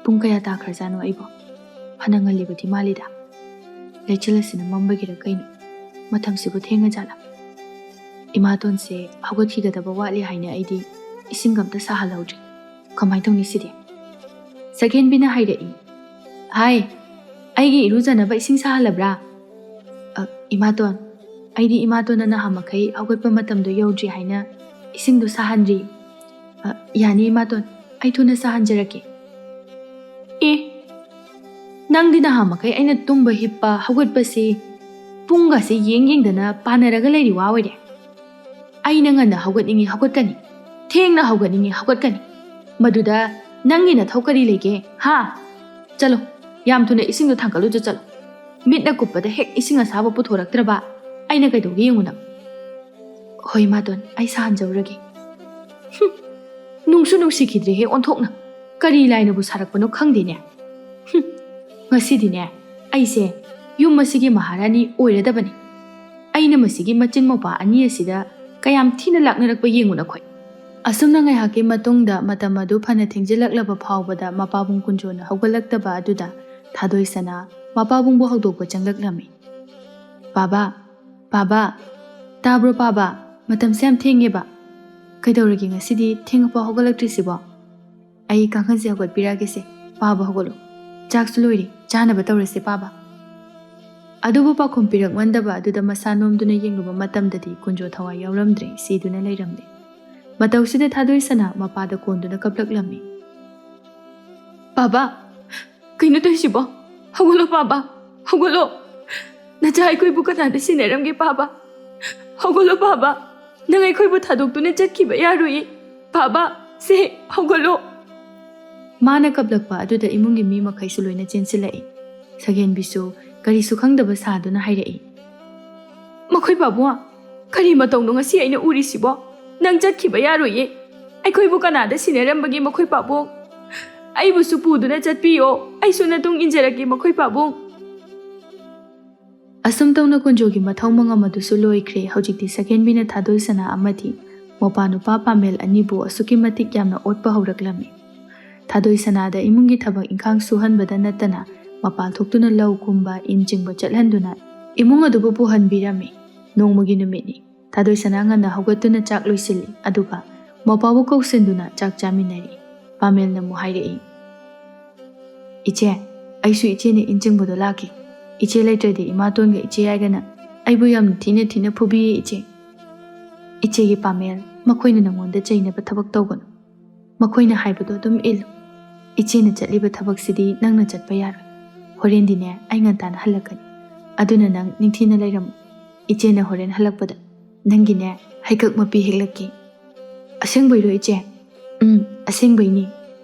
ꯄꯨꯡ ꯀꯌꯥ ꯇꯥꯈ꯭ꯔꯖꯥꯠꯅꯣ ꯑꯩꯕꯣ ꯐꯅ ꯉꯜꯂꯤꯕꯗꯤ ꯃꯥꯜꯂꯤꯗ ꯂꯩꯆꯤꯜ ꯑꯁꯤꯅ ꯃꯝꯕꯒꯤꯔ ꯀꯩꯅꯣ ꯃꯇꯝꯁꯤꯕꯨ ꯊꯦꯡꯉꯖꯥꯠꯂ ꯏꯃꯥꯇꯣꯟꯁꯦ ꯍꯧꯒꯠꯈꯤꯒꯗꯕ ꯋꯥꯠꯂꯤ ꯍꯥꯏꯅ ꯑꯩꯗꯤ ꯏꯁꯤꯡ ꯑꯝꯇ ꯁꯥꯍꯜꯍꯧꯗ꯭ꯔꯤ ꯀꯃꯥꯏꯅ ꯇꯧꯅꯤ ꯁꯤꯗꯤ ꯁꯒꯦꯟꯕꯤꯅ ꯍꯥꯏꯔꯛꯏ ꯍꯥꯏ ꯑꯩꯒꯤ ꯏꯔꯨꯖꯅꯕ ꯏꯁꯤꯡ ꯁꯥꯍꯜꯂꯕ꯭ꯔꯥ ꯏꯃꯥꯇꯣꯟ ꯑꯩꯗꯤ ꯏꯃꯥꯇꯣꯟꯅ ꯅꯍꯥꯟꯃꯈꯩ ꯍꯧꯒꯠꯄ ꯃꯇꯝꯗꯣ ꯌꯧꯗ꯭ꯔꯤ ꯍꯥꯏꯅ ꯏꯁꯤꯡꯗꯣ ꯁꯥꯍꯟꯗ꯭ꯔꯤ ꯌꯥꯅꯤ ꯏꯃꯥꯇꯣꯟ ꯑꯩ ꯊꯨꯅ ꯁꯥꯍꯟꯖꯔꯛꯀꯦ ꯑꯦ ꯅꯪꯗꯤ ꯅꯍꯥꯟꯃꯈꯩ ꯑꯩꯅ ꯇꯨꯝꯕ ꯍꯤꯞꯄ ꯍꯧꯒꯠꯄꯁꯤ ꯄꯨꯡꯒꯁꯦ ꯌꯦꯡꯗꯅ ꯄꯥꯅꯔꯒ ꯂꯩꯔꯤ ꯋꯥ ꯑꯣꯏꯔꯦ ꯑꯩꯅ ꯉꯟꯅ ꯍꯧꯒꯠꯅꯤꯡꯉꯤ ꯍꯧꯒꯠꯀꯅꯤ, ꯊꯦꯡꯅ ꯍꯧꯒꯠꯅꯤꯡꯉꯤ ꯍꯧꯒꯠꯀꯅꯤ, ꯃꯗꯨꯗ ꯅꯪꯒꯤ ꯅꯊꯧ ꯀꯔꯤ ꯂꯩꯒꯦ ꯍꯥ? ꯆꯠꯂꯣ, ꯌꯥꯝ ꯊꯨꯅ ꯏꯁꯤꯡꯗꯣ ꯊꯥꯡꯀꯠꯂꯨꯆꯣ ꯆꯠꯂꯣ. ꯃꯤꯠꯅ ꯀꯨꯞꯄꯗ ꯍꯦꯛ ꯏꯁꯤꯡ ꯑꯁꯥꯕ ꯄꯨꯊꯣꯔꯛꯇ꯭ꯔꯕ ꯑꯩꯅ ꯀꯩꯗꯧꯒꯦ ꯌꯦꯡꯉꯨ ꯅꯪ. ꯍꯣꯏ ꯏꯃꯥꯇꯣꯟ, ꯑꯩ ꯁꯥꯍꯟꯖꯧꯔꯒꯦ. ꯅꯨꯡꯁꯨ ꯅꯨꯡꯁꯤꯈꯤꯗ꯭ꯔꯦꯍꯦ ꯑꯣꯟꯊꯣꯛꯅ. ꯀꯔꯤ ꯂꯥꯏꯅꯕꯨ ꯁꯥꯔꯛꯄꯅꯣ ꯈꯪꯗꯦꯅꯦ. ꯉꯁꯤꯗꯤꯅꯦ ꯑꯩꯁꯦ ꯌꯨꯝ ꯑꯁꯤꯒꯤ ꯃꯍꯥꯔꯥꯅꯤ ꯑꯣꯏꯔꯗꯕꯅꯤ. ꯑꯩꯅ ꯃꯁꯤꯒꯤ ꯃꯆꯤꯟ ꯃꯧꯄꯥ ꯑꯅꯤ ꯑꯁꯤꯗ ꯀꯌꯥꯝ ꯊꯤꯅ ꯂꯥꯛꯅꯔꯛꯄ ꯌꯦꯡꯉꯨ ꯅꯈꯣꯏ. ꯑꯁꯨꯝꯅ ꯉꯥꯏꯍꯥꯛꯀꯤ ꯃꯇꯨꯡꯗ ꯃꯇꯝ ꯑꯗꯨ ꯐꯅ ꯊꯦꯡꯖꯤꯜꯂꯛꯂꯕ ꯐꯥꯎꯕꯗ ꯃꯄꯥꯕꯨꯡ ꯀꯨꯟꯖꯣꯅ ꯍꯧꯒꯠꯂꯛꯇꯕ ꯑꯗꯨꯗ ꯊꯥꯗꯣꯏꯁꯅꯥ ꯃꯄꯥꯕꯨꯡꯕꯨ ꯍꯧꯗꯣꯛꯄ ꯆꯪꯂꯛꯂꯝꯃꯤ. ꯄꯥꯕꯥ, ꯄꯥꯕꯥ, ꯇꯥꯕ꯭ꯔꯣ ꯄꯥꯕꯥ? ꯃꯇꯝꯁꯦ ꯌꯥꯝ ꯊꯦꯡꯉꯦꯕ. ꯀꯩꯗꯧꯔꯒꯦ ꯉꯁꯤꯗꯤ ꯊꯦꯡꯉꯐꯥꯎ ꯍꯧꯒꯠꯂꯛꯇ꯭ꯔꯤꯁꯤꯕꯣ? ꯑꯩ ꯀꯥꯡꯈꯟꯁꯦ ꯍꯧꯒꯠꯄꯤꯔꯛꯑꯒꯦꯁꯦ. ꯄꯥꯕ ꯍꯧꯒꯠꯂꯣ. ꯆꯥꯛꯁꯨ ꯂꯣꯏꯔꯦ, ꯆꯥꯅꯕ ꯇꯧꯔꯁꯦ ꯄꯥꯕ. ꯑꯗꯨꯕꯨ ꯄꯥꯈꯨꯝ ꯄꯤꯔꯛꯃꯟꯗꯕ ꯑꯗꯨꯗ ꯃꯁꯥ ꯅꯣꯝꯗꯨꯅ ꯌꯦꯡꯂꯨꯕ ꯃꯇꯝꯗꯗꯤ ꯀꯨꯟꯖꯣ ꯊꯋꯥꯏ ꯌꯥꯎꯔꯝꯗ꯭ꯔꯦ, ꯁꯤꯗꯨꯅ ꯂꯩꯔꯝꯂꯦ. ꯃꯇꯧꯁꯤꯗ ꯊꯥꯗꯣꯏꯁꯅꯥ ꯃꯄꯥꯗ ꯀꯣꯟꯗꯨꯅ ꯀꯞꯂꯛꯂꯝꯃꯤ. ꯄꯥꯕꯥ, ꯀꯩꯅꯣ ꯇꯧꯏꯁꯤꯕꯣ? ꯍꯧꯒꯠꯂꯣ ꯄꯥꯕꯥ, ꯍꯧꯒꯠꯂꯣ. ꯅꯆꯥ ꯑꯩꯈꯣꯏꯕꯨ ꯀꯅꯥꯗ ꯁꯤꯟꯅꯔꯝꯒꯦ ꯄꯥꯕꯥ? ꯍꯧꯒꯠꯂꯣ ꯄꯥꯕꯥ, ꯅꯪ ꯑꯩꯈꯣꯏꯕꯨ ꯊꯥꯗꯣꯛꯇꯨꯅ ꯆꯠꯈꯤꯕ ꯌꯥꯔꯣꯏꯌꯦ. ꯄꯥꯕꯥ, ꯁꯦ ꯍꯧꯒꯠꯂꯣ. ꯃꯥꯅ ꯀꯞꯂꯛꯄ ꯑꯗꯨꯗ ꯏꯃꯨꯡꯒꯤ ꯃꯤ ꯃꯈꯩꯁꯨ ꯂꯣꯏꯅ ꯆꯦꯟꯁꯤꯜꯂꯛꯏ. ꯁꯒꯦꯟꯕꯤꯁꯨ ꯀꯔꯤꯁꯨ ꯈꯪꯗꯕ ꯁꯥꯗꯨꯅ ꯍꯥꯏꯔꯛꯏ. ꯃꯈꯣꯏ ꯄꯥꯕꯨꯡ, ꯀꯔꯤ ꯃꯇꯧꯅꯣ ꯉꯁꯤ ꯑꯩꯅ ꯎꯔꯤꯁꯤꯕꯣ? ꯅꯪ ꯆꯠꯈꯤꯕ ꯌꯥꯔꯣꯏꯌꯦ. ꯑꯩꯈꯣꯏꯕꯨ ꯀꯅꯥꯗ ꯁꯤꯟꯅꯔꯝꯕꯒꯦ ꯃꯈꯣꯏ ꯄꯥꯕꯨꯡ? ꯑꯩꯕꯨꯁꯨ ꯄꯨꯗꯨꯅ ꯆꯠꯄꯤꯌꯣ. ꯑꯩꯁꯨ ꯅꯇꯨꯡ ꯏꯟꯖꯔꯛꯀꯦ ꯃꯈꯣꯏ ꯄꯥꯕꯨꯡ. ꯑꯁꯨꯝ ꯇꯧꯅ ꯀꯨꯟꯖꯣꯒꯤ ꯃꯊꯧ ꯃꯉꯝ ꯑꯗꯨꯁꯨ ꯂꯣꯏꯈ꯭ꯔꯦ. ꯍꯧꯖꯤꯛꯇꯤ ꯁꯒꯦꯟꯕꯤꯅ ꯊꯥꯗꯣꯏꯁꯅꯥ ꯑꯃꯗꯤ ꯃꯧꯄꯥ ꯅꯨꯄꯥ ꯄꯥꯃꯦꯜ ꯑꯅꯤꯕꯨ ꯑꯁꯨꯛꯀꯤ ꯃꯇꯤꯛ ꯌꯥꯝꯅ ꯑꯣꯠꯄ ꯍꯧꯔꯛꯂꯝꯃꯤ. ꯊꯥꯗꯣꯏꯁꯅꯥꯗ ꯏꯃꯨꯡꯒꯤ ꯊꯕꯛ ꯏꯪꯈꯥꯡ ꯁꯨꯍꯟꯕꯗ ꯅꯠꯇꯅ ꯃꯄꯥꯜ ꯊꯣꯛꯇꯨꯅ ꯂꯧ ꯀꯨꯝꯕ, ꯏꯟ ꯆꯤꯡꯕ ꯆꯠꯍꯟꯗꯨꯅ ꯏꯃꯨꯡ ꯑꯗꯨꯕꯨ ꯄꯨꯍꯟꯕꯤꯔꯝꯃꯤ. ꯅꯣꯡꯃꯒꯤ ꯅꯨꯃꯤꯠꯅꯤ. ꯊꯥꯗꯣꯏꯁꯅꯥ ꯉꯟꯅ ꯍꯧꯒꯠꯇꯨꯅ ꯆꯥꯛ ꯂꯣꯏꯁꯤꯜꯂꯤ, ꯑꯗꯨꯒ ꯃꯧꯄꯥꯕꯨ ꯀꯧꯁꯤꯟꯗꯨꯅ ꯆꯥꯛ ꯆꯥꯃꯤꯟꯅꯔꯤ. ꯄꯥꯃꯦꯜꯅ ꯑꯃꯨꯛ ꯍꯥꯏꯔꯛꯏ. ꯏꯆꯦ, ꯑꯩꯁꯨ ꯏꯆꯦꯅ ꯏꯟ ꯆꯤꯡꯕꯗꯣ ꯂꯥꯛꯀꯦ. ꯏꯆꯦ ꯂꯩꯇ꯭ꯔꯗꯤ ꯏꯃꯥꯇꯣꯟꯒ ꯏꯆꯦ ꯌꯥꯏꯒꯅ ꯑꯩꯕꯨ ꯌꯥꯝꯅ ꯊꯤꯅ ꯊꯤꯅ ꯐꯨꯕꯤꯌꯦ ꯏꯆꯦ. ꯏꯆꯦꯒꯤ ꯄꯥꯃꯦꯜ, ꯃꯈꯣꯏꯅ ꯅꯉꯣꯟꯗ ꯆꯩꯅꯕ ꯊꯕꯛ ꯇꯧꯒꯅꯨ. ꯃꯈꯣꯏꯅ ꯍꯥꯏꯕꯗꯣ ꯑꯗꯨꯝ ꯏꯜꯂꯨ. ꯏꯆꯦꯅ ꯆꯠꯂꯤꯕ ꯊꯕꯛꯁꯤꯗꯤ ꯅꯪꯅ ꯆꯠꯄ ꯌꯥꯔꯣꯏ. ꯍꯣꯔꯦꯟꯗꯤꯅꯦ ꯑꯩ ꯉꯟꯇꯥꯅ ꯍꯜꯂꯛꯀꯅꯤ. ꯑꯗꯨꯅ ꯅꯪ ꯅꯤꯡꯊꯤꯅ ꯂꯩꯔꯝꯃꯨ. ꯏꯆꯦꯅ ꯍꯣꯔꯦꯟ ꯍꯜꯂꯛꯄꯗ ꯅꯪꯒꯤꯅꯦ ꯍꯩꯀꯛ ꯃꯄꯤ ꯍꯦꯛꯂꯛꯀꯦ. ꯑꯁꯦꯡꯕꯩꯔꯣ ꯏꯆꯦ? ꯑꯁꯦꯡꯕꯩꯅꯤ.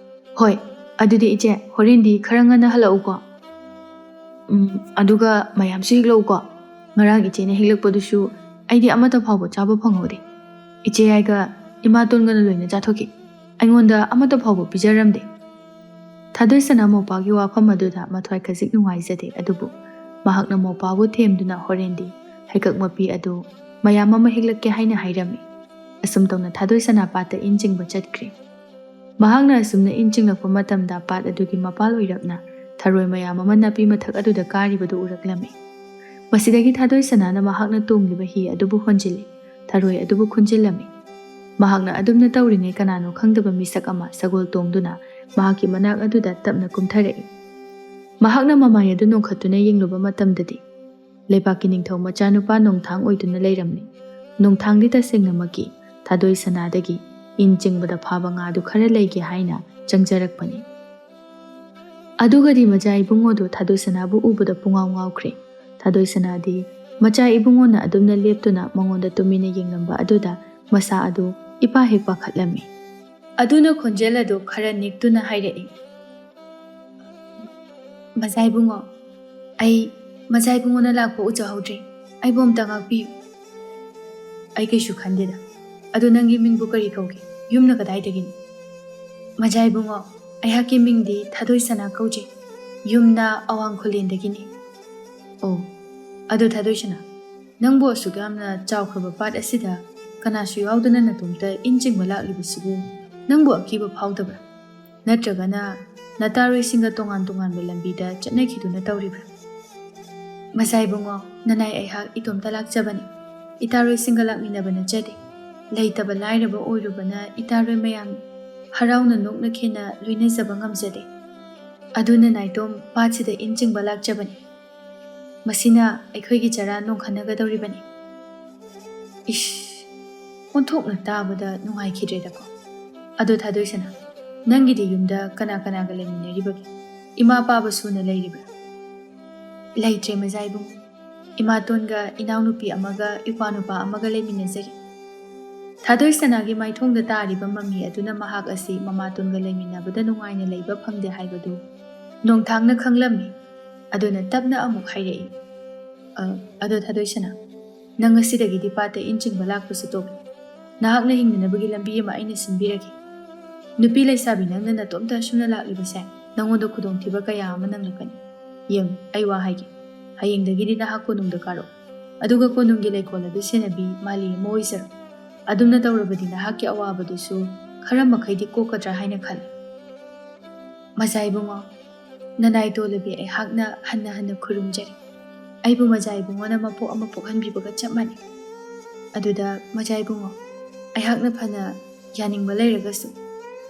ꯍꯣꯏ, ꯑꯗꯨꯗꯤ ꯏꯆꯦ ꯍꯣꯔꯦꯟꯗꯤ ꯈꯔ ꯉꯟꯅ ꯍꯜꯂꯛꯎꯀꯣ. ꯑꯗꯨꯒ ꯃꯌꯥꯝꯁꯨ ꯍꯦꯛꯂꯛꯎꯀꯣ. ꯉꯔꯥꯡ ꯏꯆꯦꯅ ꯍꯦꯛꯂꯛꯄꯗꯨꯁꯨ ꯑꯩꯗꯤ ꯑꯃꯠꯇ ꯐꯥꯎꯕ ꯆꯥꯕ ꯐꯪꯍꯧꯗꯦ. ꯏꯆꯦ ꯌꯥꯏꯒ ꯏꯃꯥꯇꯣꯟꯒꯅ ꯂꯣꯏꯅ ꯆꯥꯊꯣꯛꯈꯤ. ꯑꯩꯉꯣꯟꯗ ꯑꯃꯠꯇ ꯐꯥꯎꯕ ꯄꯤꯖꯔꯝꯗꯦ. ꯊꯥꯗꯣꯏꯁꯅꯥ ꯃꯧꯄꯥꯒꯤ ꯋꯥꯐꯝ ꯑꯗꯨꯗ ꯃꯊ꯭ꯋꯥꯏ ꯈꯖꯤꯛ ꯅꯨꯡꯉꯥꯏꯖꯗꯦ. ꯑꯗꯨꯕꯨ ꯃꯍꯥꯛꯅ ꯃꯧꯄꯥꯕꯨ ꯊꯦꯝꯗꯨꯅ ꯍꯣꯔꯦꯟꯗꯤ ꯍꯩꯀꯛ ꯃꯄꯤ ꯑꯗꯨ ꯃꯌꯥꯝ ꯑꯃ ꯍꯦꯛꯂꯛꯀꯦ ꯍꯥꯏꯅ ꯍꯥꯏꯔꯝꯃꯤ. ꯑꯁꯨꯝ ꯇꯧꯅ ꯊꯥꯗꯣꯏꯁꯅꯥ ꯄꯥꯠꯇ ꯏꯟ ꯆꯤꯡꯕ ꯆꯠꯈ꯭ꯔꯦ. ꯃꯍꯥꯛꯅ ꯑꯁꯨꯝꯅ ꯏꯟ ꯆꯤꯡꯂꯛꯄ ꯃꯇꯝꯗ ꯄꯥꯠ ꯑꯗꯨꯒꯤ ꯃꯄꯥꯜ ꯑꯣꯏꯔꯞꯅ ꯊꯔꯣꯏ ꯃꯌꯥꯝ ꯑꯃ ꯅꯥꯄꯤ ꯃꯊꯛ ꯑꯗꯨꯗ ꯀꯥꯔꯤꯕꯗꯨ ꯎꯔꯛꯂꯝꯃꯤ. ꯃꯁꯤꯗꯒꯤ ꯊꯥꯗꯣꯏꯁꯅꯥꯅ ꯃꯍꯥꯛꯅ ꯇꯣꯡꯂꯤꯕ ꯍꯤ ꯑꯗꯨꯕꯨ ꯍꯣꯟꯖꯤꯜꯂꯤ. ꯊꯔꯣꯏ ꯑꯗꯨꯕꯨ ꯈꯨꯟꯖꯤꯜꯂꯝꯃꯤ. ꯃꯍꯥꯛꯅ ꯑꯗꯨꯝꯅ ꯇꯧꯔꯤꯉꯩ ꯀꯅꯥꯅꯣ ꯈꯪꯗꯕ ꯃꯤꯁꯛ ꯑꯃ ꯁꯒꯣꯜ ꯇꯣꯡꯗꯨꯅ ꯃꯍꯥꯛꯀꯤ ꯃꯅꯥꯛ ꯑꯗꯨꯗ ꯇꯞꯅ ꯀꯨꯝꯊꯔꯛꯏ. ꯃꯍꯥꯛꯅ ꯃꯃꯥꯏ ꯑꯗꯨ ꯅꯣꯡꯈꯠꯇꯨꯅ ꯌꯦꯡꯂꯨꯕ ꯃꯇꯝꯗꯗꯤ ꯂꯩꯕꯥꯛꯀꯤ ꯅꯤꯡꯊꯧ ꯃꯆꯥꯅꯨꯄꯥ ꯅꯣꯡꯊꯥꯡ ꯑꯣꯏꯗꯨꯅ ꯂꯩꯔꯝꯃꯤ. ꯅꯣꯡꯊꯥꯡꯗꯤ ꯇꯁꯦꯡꯅꯃꯛꯀꯤ ꯊꯥꯗꯣꯏꯁꯅꯥꯗꯒꯤ ꯏꯟ ꯆꯤꯡꯕꯗ ꯐꯥꯕ ꯉꯥꯗꯨ ꯈꯔ ꯂꯩꯒꯦ ꯍꯥꯏꯅ ꯆꯪꯖꯔꯛꯄꯅꯤ. ꯑꯗꯨꯒꯗꯤ ꯃꯆꯥ ꯏꯕꯨꯡꯉꯣꯗꯨ ꯊꯥꯗꯣꯏꯁꯅꯥꯕꯨ ꯎꯕꯗ ꯄꯨꯡꯉꯥꯎ ꯉꯥꯎꯈ꯭ꯔꯦ. ꯊꯥꯗꯣꯏꯁꯅꯥꯗꯤ ꯃꯆꯥ ꯏꯕꯨꯡꯉꯣꯅ ꯑꯗꯨꯝꯅ ꯂꯦꯞꯇꯨꯅ ꯃꯉꯣꯟꯗ ꯇꯨꯃꯤꯟꯅ ꯌꯦꯡꯂꯝꯕ ꯑꯗꯨꯗ ꯃꯁꯥ ꯑꯗꯨ ꯏꯄꯥ ꯍꯦꯛ ꯄꯥꯈꯠꯂꯝꯃꯤ. ꯑꯗꯨꯅ ꯈꯣꯟꯖꯦꯜ ꯑꯗꯨ ꯈꯔ ꯅꯤꯛꯇꯨꯅ ꯍꯥꯏꯔꯛꯏ. ꯃꯆꯥ ꯏꯕꯨꯡꯉꯣ, ꯑꯩ ꯃꯆꯥ ꯏꯕꯨꯡꯉꯣꯅ ꯂꯥꯛꯄ ꯎꯖꯍꯧꯗ꯭ꯔꯦ. ꯑꯩꯕꯨ ꯑꯝꯇ ꯉꯥꯛꯄꯤꯌꯨ. ꯑꯩ ꯀꯩꯁꯨ ꯈꯟꯗꯦꯗ. ꯑꯗꯨ ꯅꯪꯒꯤ ꯃꯤꯡꯕꯨ ꯀꯔꯤ ꯀꯧꯒꯦ? ꯌꯨꯝꯅ ꯀꯗꯥꯏꯗꯒꯤꯅꯤ? ꯃꯆꯥ ꯏꯕꯨꯡꯉꯣ, ꯑꯩꯍꯥꯛꯀꯤ ꯃꯤꯡꯗꯤ ꯊꯥꯗꯣꯏꯁꯅꯥ ꯀꯧꯖꯩ. ꯌꯨꯝꯅ ꯑꯋꯥꯡ ꯈꯨꯂꯦꯟꯗꯒꯤꯅꯤ. ꯑꯣ, ꯑꯗꯨ ꯊꯥꯗꯣꯏꯁꯅꯥ, ꯅꯪꯕꯨ ꯑꯁꯨꯛ ꯌꯥꯝꯅ ꯆꯥꯎꯈ꯭ꯔꯕ ꯄꯥꯠ ꯑꯁꯤꯗ ꯀꯅꯥꯁꯨ ꯌꯥꯎꯗꯅ ꯅꯇꯣꯝꯇ ꯏꯟ ꯆꯤꯡꯕ ꯂꯥꯛꯂꯤꯕꯁꯤꯕꯨ ꯅꯪꯕꯨ ꯑꯀꯤꯕ ꯐꯥꯎꯗꯕ꯭ꯔꯥ? ꯅꯠꯇ꯭ꯔꯒꯅ ꯅꯇꯥꯔꯣꯏꯁꯤꯡꯒ ꯇꯣꯉꯥꯟ ꯇꯣꯉꯥꯟꯕ ꯂꯝꯕꯤꯗ ꯆꯠꯅꯈꯤꯗꯨꯅ ꯇꯧꯔꯤꯕ꯭ꯔꯥ? ꯃꯆꯥ ꯏꯕꯨꯡꯉꯣ, ꯅꯅꯥꯏ ꯑꯩꯍꯥꯛ ꯏꯇꯣꯝꯇ ꯂꯥꯛꯆꯕꯅꯤ. ꯏꯇꯥꯔꯣꯏꯁꯤꯡꯒ ꯂꯥꯛꯃꯤꯟꯅꯕ ꯅꯠꯆꯗꯦ. ꯂꯩꯇꯕ ꯂꯥꯏꯔꯕ ꯑꯣꯏꯔꯨꯕꯅ ꯏꯇꯥꯔꯣꯏ ꯃꯌꯥꯝ ꯍꯔꯥꯎꯅ ꯅꯣꯛꯅ ꯈꯦꯅ ꯂꯣꯏꯅꯖꯕ ꯉꯝꯖꯗꯦ. ꯑꯗꯨꯅ ꯅꯥꯏꯇꯣꯝ ꯄꯥꯠꯁꯤꯗ ꯏꯟ ꯆꯤꯡꯕ ꯂꯥꯛꯆꯕꯅꯤ. ꯃꯁꯤꯅ ꯑꯩꯈꯣꯏꯒꯤ ꯆꯔꯥ ꯅꯣꯡꯈꯟꯅꯒꯗꯧꯔꯤꯕꯅꯤ. ꯏꯁ, ꯑꯣꯟꯊꯣꯛꯅ ꯇꯥꯕꯗ ꯅꯨꯡꯉꯥꯏꯈꯤꯗ꯭ꯔꯦꯗꯀꯣ. ꯑꯗꯨ ꯊꯥꯗꯣꯏꯁꯅꯥ, ꯅꯪꯒꯤꯗꯤ ꯌꯨꯝꯗ ꯀꯅꯥ ꯀꯅꯥꯒ ꯂꯩꯃꯤꯟꯅꯔꯤꯕꯒꯦ? ꯏꯃꯥ ꯄꯥꯕ ꯁꯨꯅ ꯂꯩꯔꯤꯕ꯭ꯔꯥ? ꯂꯩꯇ꯭ꯔꯦ ꯃꯆꯥ ꯏꯕꯨꯡꯉꯣ. ꯏꯃꯥꯇꯣꯟꯒ ꯏꯅꯥꯎꯅꯨꯄꯤ ꯑꯃꯒ ꯏꯄ꯭ꯋꯥꯅꯨꯄꯥ ꯑꯃꯒ ꯂꯩꯃꯤꯟꯅꯖꯔꯤ. ꯊꯥꯗꯣꯏꯁꯅꯥꯒꯤ ꯃꯥꯏꯊꯣꯡꯗ ꯇꯥꯔꯤꯕ ꯃꯃꯤ ꯑꯗꯨꯅ ꯃꯍꯥꯛ ꯑꯁꯤ ꯃꯃꯥꯇꯣꯟꯒ ꯂꯩꯃꯤꯟꯅꯕꯗ ꯅꯨꯡꯉꯥꯏꯅ ꯂꯩꯕ ꯐꯪꯗꯦ ꯍꯥꯏꯕꯗꯨ ꯅꯣꯡꯊꯥꯡꯅ ꯈꯪꯂꯝꯃꯤ꯫ ꯑꯗꯨꯅ ꯇꯞꯅ ꯑꯃꯨꯛ ꯍꯥꯏꯔꯛꯏ, ꯑꯗꯣ ꯊꯥꯗꯣꯏꯁꯅꯥ, ꯅꯪ ꯉꯁꯤꯗꯒꯤꯗꯤ ꯄꯥꯠꯇ ꯏꯟ ꯆꯤꯡꯕ ꯂꯥꯛꯄꯁꯨ ꯇꯣꯛꯏ꯫ ꯅꯍꯥꯛꯅ ꯍꯤꯡꯅꯅꯕꯒꯤ ꯂꯝꯕꯤ ꯑꯃ ꯑꯩꯅ ꯁꯤꯟꯕꯤꯔꯒꯦ꯫ ꯅꯨꯄꯤ ꯂꯩꯁꯥꯕꯤ ꯅꯪꯅ ꯅꯇꯣꯝꯇ ꯑꯁꯨꯝꯅ ꯂꯥꯛꯂꯤꯕꯁꯦ ꯅꯪꯉꯣꯟꯗ ꯈꯨꯗꯣꯡꯊꯤꯕ ꯀꯌా ꯑꯃ ꯅꯪꯂꯛꯀꯅꯤ꯫ ꯌꯦꯡꯉꯨ, ꯑꯩ ꯋꯥ ꯍꯥꯏꯒꯦ, ꯍꯌꯦꯡꯗꯒꯤꯗꯤ ꯅꯍꯥꯛ ꯀꯣꯅꯨꯡꯗ ꯀꯥꯔꯛꯑꯣ, ꯑꯗꯨꯒ ꯀꯣꯅꯨꯡꯒꯤ ꯂꯩꯀꯣꯜ ꯑꯗꯨ ꯁꯦꯟꯅꯕꯤ ꯃꯥꯂꯤ ꯑꯃ ꯑꯣꯏꯖꯔꯣ꯫ ꯑꯗꯨꯝꯅ ꯇꯧꯔꯕꯗꯤ ꯅꯍꯥꯛꯀꯤ ꯑꯋꯥꯕꯗꯨꯁꯨ ꯈꯔ ꯃꯈꯩꯗꯤ ꯀꯣꯛꯀꯗ꯭ꯔꯥ ꯍꯥꯏꯅ ꯈꯜꯂꯤ꯫ ꯃꯆꯥ ꯏꯕꯨꯡꯉꯣ, ꯅꯅꯥꯏ ꯇꯣꯜꯂꯕꯤ ꯑꯩꯍꯥꯛꯅ ꯍꯟꯅ ꯍꯟꯅ ꯈꯨꯔꯨꯝꯖꯔꯤ꯫ ꯑꯩꯕꯨ ꯃꯆꯥ ꯏꯕꯨꯡꯉꯣꯅ ꯃꯄꯣꯛ ꯑꯃ ꯄꯣꯛꯍꯟꯕꯤꯕꯒ ꯆꯞ ꯃꯥꯟꯅꯩ꯫ ꯑꯗꯨꯗ ꯃꯆꯥ ꯏꯕꯨꯡꯉꯣ, ꯑꯩꯍꯥꯛꯅ ꯐꯅ ꯌꯥꯅꯤꯡꯕ ꯂꯩꯔꯒꯁꯨ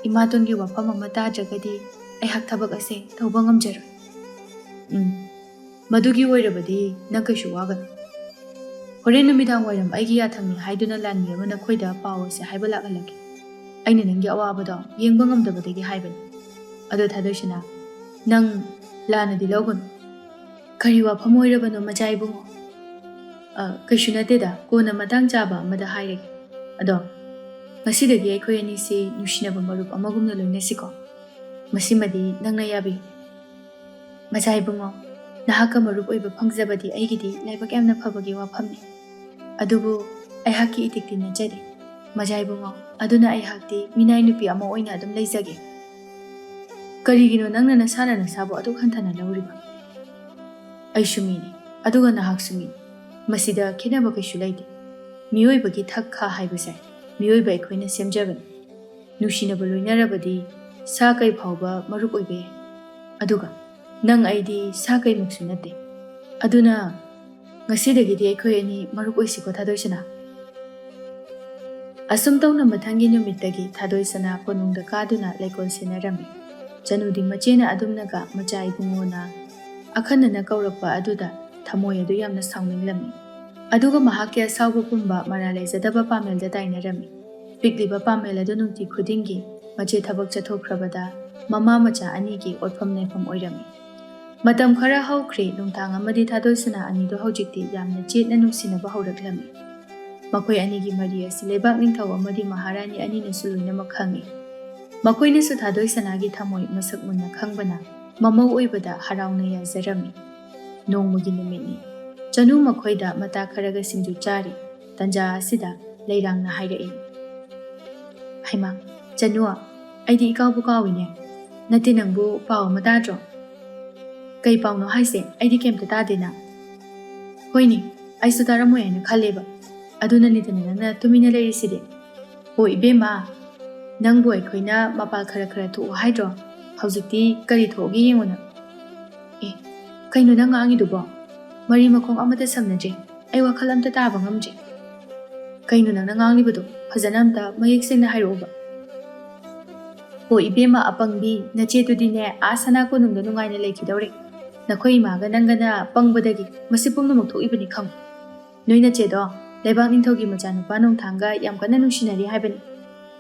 ꯏꯃꯥꯇꯣꯟꯒꯤ ꯋꯥꯐꯝ ꯑꯃ ꯇꯥꯗ꯭ꯔꯒꯗꯤ ꯑꯩꯍꯥꯛ ꯊꯕꯛ ꯑꯁꯦ ꯇꯧꯕ ꯉꯝꯖꯔꯣꯏ꯫ ꯃꯗꯨꯒꯤ ꯑꯣꯏꯔꯕꯗꯤ ꯅꯪ ꯀꯩꯁꯨ ꯋꯥꯒꯅꯨ꯫ ꯍꯣꯔꯦꯟ ꯅꯨꯃꯤꯗꯥꯡ ꯋꯥꯏꯔꯝ ꯑꯩꯒꯤ ꯌꯥꯊꯪꯅꯤ ꯍꯥꯏꯗꯨꯅ ꯂꯥꯟꯃꯤ ꯑꯃ ꯅꯈꯣꯏꯗ ꯄꯥꯎ ꯑꯁꯦ ꯍꯥꯏꯕ ꯂꯥꯛꯍꯜꯂꯒꯦ꯫ ꯑꯩꯅ ꯅꯪꯒꯤ ꯑꯋꯥꯕꯗꯣ ꯌꯦꯡꯕ ꯉꯝꯗꯕꯗꯒꯤ ꯍꯥꯏꯕꯅꯤ꯫ ꯑꯗꯣ ꯊꯥꯗꯣꯏꯁꯅꯥ, ꯅꯪ ꯂꯥꯟꯅꯗꯤ ꯂꯧꯒꯅꯨ꯫ ꯀꯔꯤ ꯋꯥꯐꯝ ꯑꯣꯏꯔꯕꯅꯣ ꯃꯆꯥ ꯏꯕꯨꯡꯉꯣ? ꯀꯩꯁꯨ ꯅꯠꯇꯦꯗ, ꯀꯣꯟꯅ ꯃꯇꯥꯡ ꯆꯥꯕ ꯑꯃꯗ ꯍꯥꯏꯔꯒꯦ꯫ ꯑꯗꯣ ꯉꯁꯤꯗꯒꯤ ꯑꯩꯈꯣꯏ ꯑꯅꯤꯁꯤ ꯅꯨꯡꯁꯤꯅꯕ ꯃꯔꯨꯞ ꯑꯃꯒꯨꯝꯅ ꯂꯣꯏꯅꯁꯤꯀꯣ꯫ ꯃꯁꯤꯃꯗꯤ ꯅꯪꯅ ꯌꯥꯕꯤꯌꯨ꯫ ꯃꯆꯥ ꯏꯕꯨꯡꯉꯣ, ꯅꯍꯥꯛꯀ ꯃꯔꯨꯞ ꯑꯣꯏꯕ ꯐꯪꯖꯕꯗꯤ ꯑꯩꯒꯤꯗꯤ ꯂꯥꯏꯕꯛ ꯌꯥꯝꯅ ꯐꯕꯒꯤ ꯋꯥꯐꯝꯅꯤ꯫ ꯑꯗꯨꯕꯨ ꯑꯩꯍꯥꯛꯀꯤ ꯏꯇꯤꯛꯇꯤ ꯅꯠꯆꯗꯦ ꯃꯆꯥ ꯏꯕꯨꯡꯉꯣ, ꯑꯗꯨꯅ ꯑꯩꯍꯥꯛꯇꯤ ꯃꯤꯅꯥꯏ ꯅꯨꯄꯤ ꯑꯃ ꯑꯣꯏꯅ ꯑꯗꯨꯝ ꯂꯩꯖꯒꯦ꯫ ꯀꯔꯤꯒꯤꯅꯣ ꯅꯪꯅ ꯅꯁꯥꯅ ꯅꯁꯥꯕꯨ ꯑꯗꯨꯛ ꯍꯟꯊꯅ ꯂꯧꯔꯤꯕ? ꯑꯩꯁꯨ ꯃꯤꯅꯤ, ꯑꯗꯨꯒ ꯅꯍꯥꯛꯁꯨ ꯃꯤꯅꯤ꯫ ꯃꯁꯤꯗ ꯈꯦꯠꯅꯕ ꯀꯩꯁꯨ ꯂꯩꯇꯦ꯫ ꯃꯤꯑꯣꯏꯕꯒꯤ ꯊꯛ ꯈꯥ ꯍꯥꯏꯕꯁꯦ ꯃꯤꯑꯣꯏꯕ ꯑꯩꯈꯣꯏꯅ ꯁꯦꯝꯖꯕꯅꯤ꯫ ꯅꯨꯡꯁꯤꯅꯕ ꯂꯣꯏꯅꯔꯕꯗꯤ ꯁꯥ ꯀꯩ ꯐꯥꯎꯕ ꯃꯔꯨꯞ ꯑꯣꯏꯕ ꯌꯥꯏ꯫ ꯑꯗꯨꯒ ꯅꯪ ꯑꯩꯗꯤ ꯁꯥ ꯀꯩꯃꯛꯁꯨ ꯅꯠꯇꯦ꯫ ꯑꯗꯨꯅ ꯉꯁꯤꯗꯒꯤꯗꯤ ꯑꯩꯈꯣꯏ ꯑꯅꯤ ꯃꯔꯨꯞ ꯑꯣꯏꯁꯤꯀꯣ ꯊꯥꯗꯣꯏꯁꯅꯥ꯫ ꯑꯁꯨꯝ ꯇꯧꯅ ꯃꯊꯪꯒꯤ ꯅꯨꯃꯤꯠꯇꯒꯤ ꯊꯥꯗꯣꯏꯁꯅꯥ ꯀꯣꯅꯨꯡꯗ ꯀꯥꯗꯨꯅ ꯂꯩꯀꯣꯜ ꯁꯦꯟꯅꯔꯝꯃꯤ꯫ ꯆꯅꯨꯗꯤ ꯃꯆꯦꯅ ꯑꯗꯨꯝꯅꯒ ꯃꯆꯥ ꯏꯕꯨꯡꯉꯣꯅ ꯑꯈꯟꯅꯅ ꯀꯧꯔꯛꯄ ꯑꯗꯨꯗ ꯊꯃꯣꯏ ꯑꯗꯨ ꯌꯥꯝꯅ ꯁꯥꯎꯅꯤꯡꯂꯝꯃꯤ꯫ ꯑꯗꯨꯒ ꯃꯍꯥꯛꯀꯤ ꯑꯁꯥꯎꯕ ꯄꯨꯝꯕ ꯃꯔꯥ ꯂꯩꯖꯗꯕ ꯄꯥꯃꯦꯜꯗ ꯇꯥꯏꯅꯔꯝꯃꯤ꯫ ꯄꯤꯛꯂꯤꯕ ꯄꯥꯃꯦꯜ ꯑꯗꯨ ꯅꯨꯡꯇꯤ ꯈꯨꯗꯤꯡꯒꯤ ꯃꯆꯦ ꯊꯕꯛ ꯆꯠꯊꯣꯛꯈ꯭ꯔꯕꯗ ꯃꯃꯥ ꯃꯆꯥ ꯑꯅꯤꯒꯤ ꯑꯣꯠꯐꯝ ꯅꯩꯐꯝ ꯑꯣꯏꯔꯝꯃꯤ꯫ ꯃꯇꯝ ꯈꯔ ꯍꯧꯈ꯭ꯔꯦ꯫ ꯅꯨꯡꯗꯥꯡ ꯑꯃꯗꯤ ꯊꯥꯗꯣꯏꯁꯅꯥ ꯑꯅꯤꯗꯨ ꯍꯧꯖꯤꯛꯇꯤ ꯌꯥꯝꯅ ꯆꯦꯠꯅ ꯅꯨꯡꯁꯤꯅꯕ ꯍꯧꯔꯛꯂꯝꯃꯤ꯫ ꯃꯈꯣꯏ ꯑꯅꯤꯒꯤ ꯃꯔꯤ ꯑꯁꯤ ꯂꯩꯕꯥꯛ ꯅꯤꯡꯊꯧ ꯑꯃꯗꯤ ꯃꯍꯥꯔꯥꯅꯤ ꯑꯅꯤꯅꯁꯨ ꯂꯣꯏꯅꯃꯛ ꯈꯪꯉꯤ꯫ ꯃꯈꯣꯏꯅꯁꯨ ꯊꯥꯗꯣꯏꯁꯅꯥꯒꯤ ꯊꯃꯣꯏ ꯃꯁꯛ ꯃꯨꯟꯅ ꯈꯪꯕꯅ ꯃꯃꯧ ꯑꯣꯏꯕꯗ ꯍꯔꯥꯎꯅ ꯌꯥꯖꯔꯝꯃꯤ꯫ ꯅꯣꯡꯃꯒꯤ ꯅꯨꯃꯤꯠꯅꯤ꯫ ꯆꯅꯨ ꯃꯈꯣꯏꯗ ꯃꯇꯥ ꯈꯔꯒ ꯁꯤꯡꯖꯨ ꯆꯥꯔꯤ꯫ ꯇꯟꯖꯥ ꯑꯁꯤꯗ ꯂꯩꯔꯥꯡꯅ ꯍꯥꯏꯔꯛꯏ, ꯍꯩꯃꯥ ꯆꯅꯨ, ꯑꯩꯗꯤ ꯏꯀꯥꯎꯕꯨ ꯀꯥꯎꯏꯅꯦ꯫ ꯅꯠꯇꯦ, ꯅꯪꯕꯨ ꯄꯥꯎ ꯑꯃ ꯇꯥꯗ꯭ꯔꯣ? ꯀꯩ ꯄꯥꯎꯅꯣ ꯍꯥꯏꯁꯦ? ꯑꯩꯗꯤ ꯀꯩꯝꯇ ꯇꯥꯗꯦꯅ꯫ ꯍꯣꯏꯅꯦ, ꯑꯩꯁꯨ ꯇꯥꯔꯝꯃꯣꯏ ꯍꯥꯏꯅ ꯈꯜꯂꯦꯕ꯫ ꯑꯗꯨꯅꯅꯤꯗꯅ ꯅꯪꯅ ꯇꯨꯃꯤꯟꯅ ꯂꯩꯔꯤꯁꯤꯗꯤ꯫ ꯑꯣ ꯏꯕꯦꯝꯃ, ꯅꯪꯕꯨ ꯑꯩꯈꯣꯏꯅ ꯃꯄꯥꯜ ꯈꯔ ꯈꯔ ꯊꯣꯛꯑꯣ ꯍꯥꯏꯗ꯭ꯔꯣ? ꯍꯧꯖꯤꯛꯇꯤ ꯀꯔꯤ ꯊꯣꯛꯑꯒꯦ ꯌꯦꯡꯉꯨꯅ꯫ ꯀꯩꯅꯣ ꯅꯪ ꯉꯥꯡꯉꯤꯗꯨꯕꯣ? ꯃꯔꯤ ꯃꯈꯣꯡ ꯑꯃꯇ ꯁꯝꯅꯗ꯭ꯔꯦ꯫ ꯑꯩ ꯋꯥꯈꯜ ꯑꯝꯇ ꯇꯥꯕ ꯉꯝꯗ꯭ꯔꯦ꯫ ꯀꯩꯅꯣ ꯅꯪꯅ ꯉꯥꯡꯂꯤꯕꯗꯣ? ꯐꯖꯅ ꯑꯝꯇ ꯃꯌꯦꯛ ꯁꯦꯡꯅ ꯍꯥꯏꯔꯛꯑꯣꯕ꯫ ꯍꯣ ꯏꯕꯦꯝꯃ ꯑꯄꯪꯕꯤ, ꯅꯆꯦꯗꯨꯗꯤꯅꯦ ꯁꯅꯥ ꯀꯣꯅꯨꯡꯗ ꯅꯨꯡꯉꯥꯏꯅ ꯂꯩꯈꯤꯗꯧꯔꯦ꯫ ꯅꯈꯣꯏ ꯏꯃꯥꯒ ꯅꯪꯒꯅ ꯄꯪꯕꯗꯒꯤ ꯃꯁꯤ ꯄꯨꯝꯅꯃꯛ ꯊꯣꯛꯏꯕꯅꯤ ꯈꯪꯉꯨ꯫ ꯅꯣꯏ ꯅꯆꯦꯗꯣ ꯂꯩꯕꯥꯛ ꯅꯤꯡꯊꯧꯒꯤ ꯃꯆꯥꯅꯨꯄꯥ ꯅꯣꯡꯊꯥꯡꯒ ꯌꯥꯝ ꯀꯟꯅ ꯅꯨꯡꯁꯤꯅꯔꯤ ꯍꯥꯏꯕꯅꯤ꯫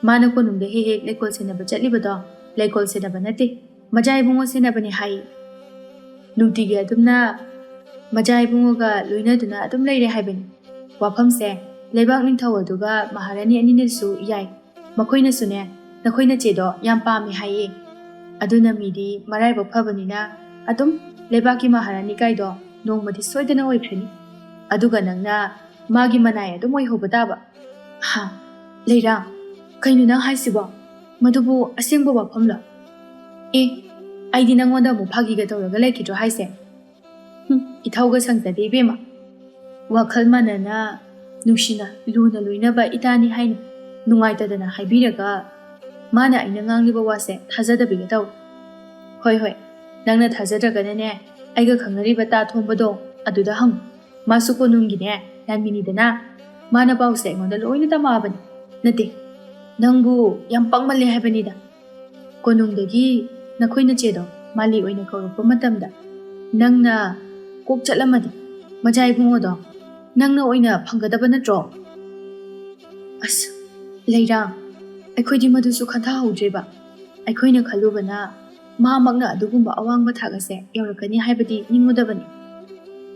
ꯃꯥꯅ ꯀꯣꯅꯨꯡꯗ ꯍꯦꯛ ꯍꯦꯛ ꯂꯩꯀꯣꯜ ꯁꯦꯟꯅꯕ ꯆꯠꯂꯤꯕꯗꯣ ꯂꯩꯀꯣꯜ ꯁꯦꯟꯅꯕ ꯅꯠꯇꯦ, ꯃꯆꯥ ꯏꯕꯨꯡꯉꯣ ꯁꯦꯟꯅꯕꯅꯤ ꯍꯥꯏ꯫ ꯅꯨꯡꯇꯤꯒꯤ ꯑꯗꯨꯝꯅ ꯃꯆꯥ ꯏꯕꯨꯡꯉꯣꯒ ꯂꯣꯏꯅꯗꯨꯅ ꯑꯗꯨꯝ ꯂꯩꯔꯦ ꯍꯥꯏꯕꯅꯤ꯫ ꯋꯥꯐꯝꯁꯦ ꯂꯩꯕꯥꯛ ꯅꯤꯡꯊꯧ ꯑꯗꯨꯒ ꯃꯍꯥꯔꯥꯅꯤ ꯑꯅꯤꯅꯁꯨ ꯌꯥꯏ꯫ ꯃꯈꯣꯏꯅꯁꯨꯅꯦ ꯅꯈꯣꯏ ꯅꯆꯦꯗꯣ ꯌꯥꯝ ꯄꯥꯝꯃꯤ ꯍꯥꯏꯌꯦ꯫ ꯑꯗꯨꯅ ꯃꯤꯗꯤ ꯃꯔꯥꯏꯕꯛ ꯐꯕꯅꯤꯅ ꯑꯗꯨꯝ ꯂꯩꯕꯥꯛꯀꯤ ꯃꯍꯥꯔꯥꯅꯤ ꯀꯥꯏꯗꯣ ꯅꯣꯡꯃꯗꯤ ꯁꯣꯏꯗꯅ ꯑꯣꯏꯈ꯭ꯔꯅꯤ꯫ ꯑꯗꯨꯒ ꯅꯪꯅ ꯃꯥꯒꯤ ꯃꯅꯥꯏ ꯑꯗꯨꯝ ꯑꯣꯏꯍꯧꯕ ꯇꯥꯕ꯫ ꯍꯥ ꯂꯩꯔꯥꯡ, ꯀꯩꯅꯣ ꯅꯪ ꯍꯥꯏꯁꯤꯕꯣ? ꯃꯗꯨꯕꯨ ꯑꯁꯦꯡꯕ ꯋꯥꯐꯝꯂꯣ? ꯑꯩꯗꯤ ꯅꯪꯉꯣꯟꯗ ꯑꯃꯨꯛ ꯐꯥꯒꯤꯒ ꯇꯧꯔꯒ ꯂꯩꯈꯤꯗ꯭ꯔꯣ ꯍꯥꯏꯁꯦ? ꯏꯊꯧꯒ ꯁꯪꯖꯗꯦ ꯏꯕꯦꯝꯃ꯫ ꯋꯥꯈꯜ ꯃꯥꯟꯅꯅ ꯅꯨꯡꯁꯤꯅ ꯂꯨꯅ ꯂꯣꯏꯅꯕ ꯏꯇꯥꯅꯤ ꯍꯥꯏꯅ ꯅꯨꯡꯉꯥꯏꯇꯗꯅ ꯍꯥꯏꯕꯤꯔꯒ ꯃꯥꯅ ꯑꯩꯅ ꯉꯥꯡꯂꯤꯕ ꯋꯥꯁꯦ ꯊꯥꯖꯗꯕꯤꯒ ꯇꯧꯏ꯫ ꯍꯣꯏ ꯍꯣꯏ, ꯅꯪꯅ ꯊꯥꯖꯗ꯭ꯔꯒꯅꯅꯦ ꯑꯩꯒ ꯈꯪꯅꯔꯤꯕ ꯇꯥ ꯊꯣꯡꯕꯗꯣ ꯑꯗꯨꯗ ꯍꯪꯉꯨ꯫ ꯃꯥꯁꯨ ꯀꯣꯅꯨꯡꯒꯤꯅꯦ ꯂꯥꯟꯃꯤꯅꯤꯗꯅ꯫ ꯃꯥꯅ ꯄꯥꯎꯁꯦ ꯑꯩꯉꯣꯟꯗ ꯂꯣꯏꯅ ꯇꯝꯃꯛꯑꯕꯅꯤ꯫ ꯅꯠꯇꯦ, ꯅꯪꯕꯨ ꯌꯥꯝ ꯄꯪꯃꯜꯂꯦ ꯍꯥꯏꯕꯅꯤꯗ꯫ ꯀꯣꯅꯨꯡꯗꯒꯤ ꯅꯈꯣꯏ ꯅꯆꯦꯗꯣ ꯃꯥꯂꯤ ꯑꯣꯏꯅ ꯀꯧꯔꯛꯄ ꯃꯇꯝꯗ ꯅꯪꯅ ꯀꯣꯛ ꯆꯠꯂꯝꯃꯗꯤ ꯃꯆꯥ ꯏꯕꯨꯡꯉꯣꯗꯣ ꯅꯪꯅ ꯑꯣꯏꯅ ꯐꯪꯒꯗꯕ ꯅꯠꯇ꯭ꯔꯣ? ꯑꯁ ꯂꯩꯔꯥꯡ, ꯑꯩꯈꯣꯏꯗꯤ ꯃꯗꯨꯁꯨ ꯈꯟꯊꯍꯧꯗ꯭ꯔꯦꯕ꯫ ꯑꯩꯈꯣꯏꯅ ꯈꯜꯂꯨꯕꯅ ꯃꯥꯃꯛꯅ ꯑꯗꯨꯒꯨꯝꯕ ꯑꯋꯥꯡꯕ ꯊꯥꯛ ꯑꯁꯦ ꯌꯧꯔꯛꯀꯅꯤ ꯍꯥꯏꯕꯗꯤ ꯅꯤꯡꯉꯨꯗꯕꯅꯤ꯫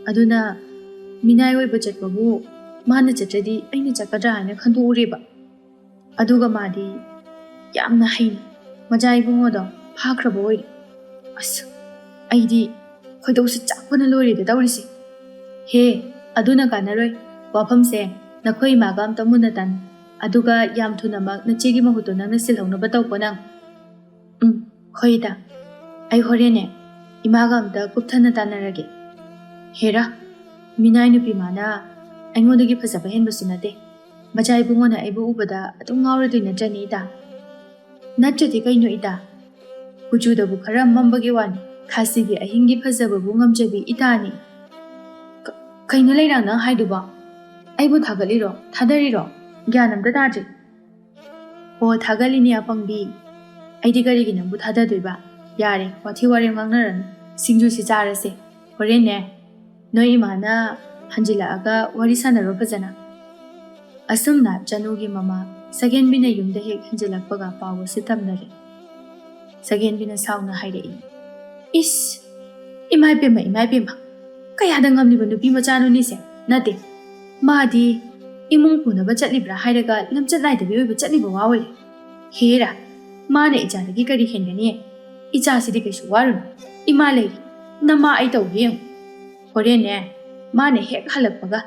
ꯑꯗꯨꯅ ꯃꯤꯅꯥꯏ ꯑꯣꯏꯕ ꯆꯠꯄꯕꯨ ꯃꯥꯅ ꯆꯠꯇ꯭ꯔꯗꯤ ꯑꯩꯅ ꯆꯠꯀꯗ꯭ꯔꯥ ꯍꯥꯏꯅ ꯈꯟꯗꯣꯛꯎꯔꯦꯕ꯫ ꯑꯗꯨꯒ ꯃꯥꯗꯤ ꯌꯥꯝꯅ ꯍꯩꯅ ꯃꯖꯥ ꯏꯕꯨꯡꯉꯣꯗꯣ ꯐꯥꯈ꯭ꯔꯕ ꯑꯣꯏꯔꯦ꯫ ꯑꯁ ꯑꯩꯗꯤ ꯈꯣꯏꯗꯧꯁꯦ ꯆꯥꯛꯄꯅ ꯂꯣꯏꯔꯦꯗ ꯇꯧꯔꯤꯁꯦ꯫ ꯍꯦ ꯑꯗꯨꯅ ꯀꯥꯟꯅꯔꯣꯏ, ꯋꯥꯐꯝꯁꯦ ꯅꯈꯣꯏ ꯏꯃꯥꯒ ꯑꯝꯇ ꯃꯨꯟꯅ ꯇꯥꯟꯅ, ꯑꯗꯨꯒ ꯌꯥꯝ ꯊꯨꯅꯃꯛ ꯅꯆꯦꯒꯤ ꯃꯍꯨꯠꯇꯣ ꯅꯪꯅ ꯁꯤꯜꯍꯧꯅꯕ ꯇꯧꯀꯣ ꯅꯪ꯫ ꯍꯣꯏ ꯏꯇꯥ, ꯑꯩ ꯍꯣꯔꯦꯟꯅꯦ ꯏꯃꯥꯒ ꯑꯝꯇ ꯀꯨꯞꯊꯅ ꯇꯥꯟꯅꯔꯒꯦ꯫ ꯍꯦꯔꯥ, ꯃꯤꯅꯥꯏ ꯅꯨꯄꯤ ꯃꯥꯅ ꯑꯩꯉꯣꯟꯗꯒꯤ ꯐꯖꯕ ꯍꯦꯟꯕꯁꯨ ꯅꯠꯇꯦ, ꯃꯆꯥ ꯏꯕꯨꯡꯉꯣꯅ ꯑꯩꯕꯨ ꯎꯕꯗ ꯑꯗꯨꯝ ꯉꯥꯎꯔꯗꯣꯏ ꯅꯠꯇ꯭ꯔꯅꯤ ꯏꯇꯥ? ꯅꯠꯇ꯭ꯔꯗꯤ ꯀꯩꯅꯣ ꯏꯇꯥ, ꯀꯨꯆꯨꯗꯕꯨ ꯈꯔ ꯃꯝꯕꯒꯤ ꯋꯥꯅꯤ, ꯊꯥꯁꯤꯒꯤ ꯑꯍꯤꯡꯒꯤ ꯐꯖꯕꯕꯨ ꯉꯝꯖꯕꯤ ꯏꯇꯥꯅꯤ꯫ ꯀꯩꯅꯣ ꯂꯩꯔꯥꯡ ꯅꯪ ꯍꯥꯏꯗꯨꯕꯣ? ꯑꯩꯕꯨ ꯊꯥꯒꯠꯂꯤꯔꯣ ꯊꯥꯗꯔꯤꯔꯣ? ꯒ꯭ꯌꯥꯟ ꯑꯝꯇ ꯇꯥꯗ꯭ꯔꯤ꯫ ꯑꯣ ꯊꯥꯒꯠꯂꯤꯅꯦ ꯑꯄꯪꯕꯤ, ꯑꯩꯗꯤ ꯀꯔꯤꯒꯤ ꯅꯪꯕꯨ ꯊꯥꯗꯗꯣꯏꯕ? ꯌꯥꯔꯦ ꯋꯥꯊꯤ ꯋꯥꯔꯦꯝ ꯉꯥꯡꯅꯔꯅꯨ, ꯁꯤꯡꯖꯨꯁꯤ ꯆꯥꯔꯁꯦ꯫ ꯍꯣꯔꯦꯟꯅꯦ ꯅꯣꯏ ꯏꯃꯥꯅ ꯍꯟꯖꯤꯜꯂꯛꯑꯒ ꯋꯥꯔꯤ ꯁꯥꯟꯅꯔꯣ ꯐꯖꯅ꯫ ꯑꯁꯨꯝꯅ ꯆꯅꯨꯒꯤ ꯃꯃꯥ ꯁꯒꯦꯟꯕꯤꯅ ꯌꯨꯝꯗ ꯍꯦꯛ ꯍꯟꯖꯤꯜꯂꯛꯄꯒ ꯄꯥꯎ ꯑꯁꯤ ꯇꯝꯅꯔꯦ꯫ ꯁꯒꯦꯟꯕꯤꯅ ꯁꯥꯎꯅ ꯍꯥꯏꯔꯛꯏ, ꯏꯁ ꯏꯃꯥꯏꯄꯦꯝꯃ, ꯀꯌꯥꯗ ꯉꯝꯂꯤꯕ ꯅꯨꯄꯤ ꯃꯆꯥꯅꯣꯅꯤꯁꯦ? ꯅꯠꯇꯦ, ꯃꯥꯗꯤ ꯏꯃꯨꯡ ꯄꯨꯅꯕ ꯆꯠꯂꯤꯕ꯭ꯔꯥ ꯍꯥꯏꯔꯒ ꯂꯝꯆꯠ ꯅꯥꯏꯗꯕꯤ ꯑꯣꯏꯕ ꯆꯠꯂꯤꯕ ꯋꯥ ꯑꯣꯏꯔꯦ꯫ ꯍꯦꯔꯥ, ꯃꯥꯅ ꯏꯆꯥꯗꯒꯤ ꯀꯔꯤ ꯍꯦꯟꯒꯅꯤ? ꯏꯆꯥꯁꯤꯗꯤ ꯀꯩꯁꯨ ꯋꯥꯔꯨꯅꯨ, ꯏꯃꯥ ꯂꯩꯔꯤ, ꯅꯃꯥ ꯑꯩ ꯇꯧꯒꯦ ꯌꯦꯡꯉꯨ꯫ ꯍꯣꯔꯦꯟꯅꯦ ꯃꯥꯅ ꯍꯦꯛ ꯍꯜꯂꯛꯄꯒ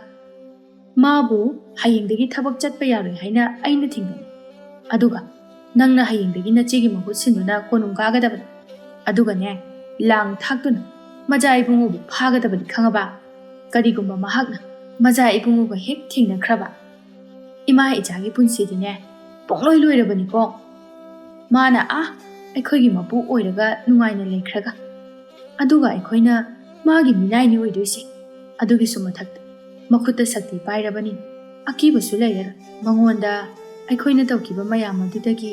ꯃꯥꯕꯨ ꯍꯌꯦꯡꯗꯒꯤ ꯊꯕꯛ ꯆꯠꯄ ꯌꯥꯔꯣꯏ ꯍꯥꯏꯅ ꯑꯩꯅ ꯊꯤꯡꯒꯅꯤ, ꯑꯗꯨꯒ ꯅꯪꯅ ꯍꯌꯦꯡꯗꯒꯤ ꯅꯆꯦꯒꯤ ꯃꯍꯨꯠ ꯁꯤꯟꯗꯨꯅ ꯀꯣꯅꯨꯡ ꯀꯥꯒꯗꯕꯅꯤ, ꯑꯗꯨꯒꯅꯦ ꯂꯥꯡ ꯊꯥꯛꯇꯨꯅ ꯃꯖꯥ ꯏꯕꯨꯡꯉꯣꯕꯨ ꯐꯥꯒꯗꯕꯅꯤ, ꯈꯪꯉꯕ? ꯀꯔꯤꯒꯨꯝꯕ ꯃꯍꯥꯛꯅ ꯃꯖꯥ ꯏꯕꯨꯡꯉꯣꯒ ꯍꯦꯛ ꯊꯦꯡꯅꯈ꯭ꯔꯕ ꯏꯃꯥ ꯏꯆꯥꯒꯤ ꯄꯨꯟꯁꯤꯗꯤꯅꯦ ꯄꯨꯡꯂꯣꯏ ꯂꯣꯏꯔꯕꯅꯤꯀꯣ꯫ ꯃꯥꯅ ꯑꯩꯈꯣꯏꯒꯤ ꯃꯄꯨ ꯑꯣꯏꯔꯒ ꯅꯨꯡꯉꯥꯏꯅ ꯂꯩꯈ꯭ꯔꯒ, ꯑꯗꯨꯒ ꯑꯩꯈꯣꯏꯅ ꯃꯥꯒꯤ ꯃꯤꯅꯥꯏꯅꯤ ꯑꯣꯏꯗꯣꯏꯁꯦ꯫ ꯑꯗꯨꯒꯤꯁꯨ ꯃꯊꯛꯇ ꯃꯈꯨꯠꯇ ꯁꯛꯇꯤ ꯄꯥꯏꯔꯕꯅꯤꯅ ꯑꯀꯤꯕꯁꯨ ꯂꯩꯔꯔꯣꯏ꯫ ꯃꯉꯣꯟꯗ ꯑꯩꯈꯣꯏꯅ ꯇꯧꯈꯤꯕ ꯃꯌꯥꯝ ꯑꯗꯨꯗꯒꯤ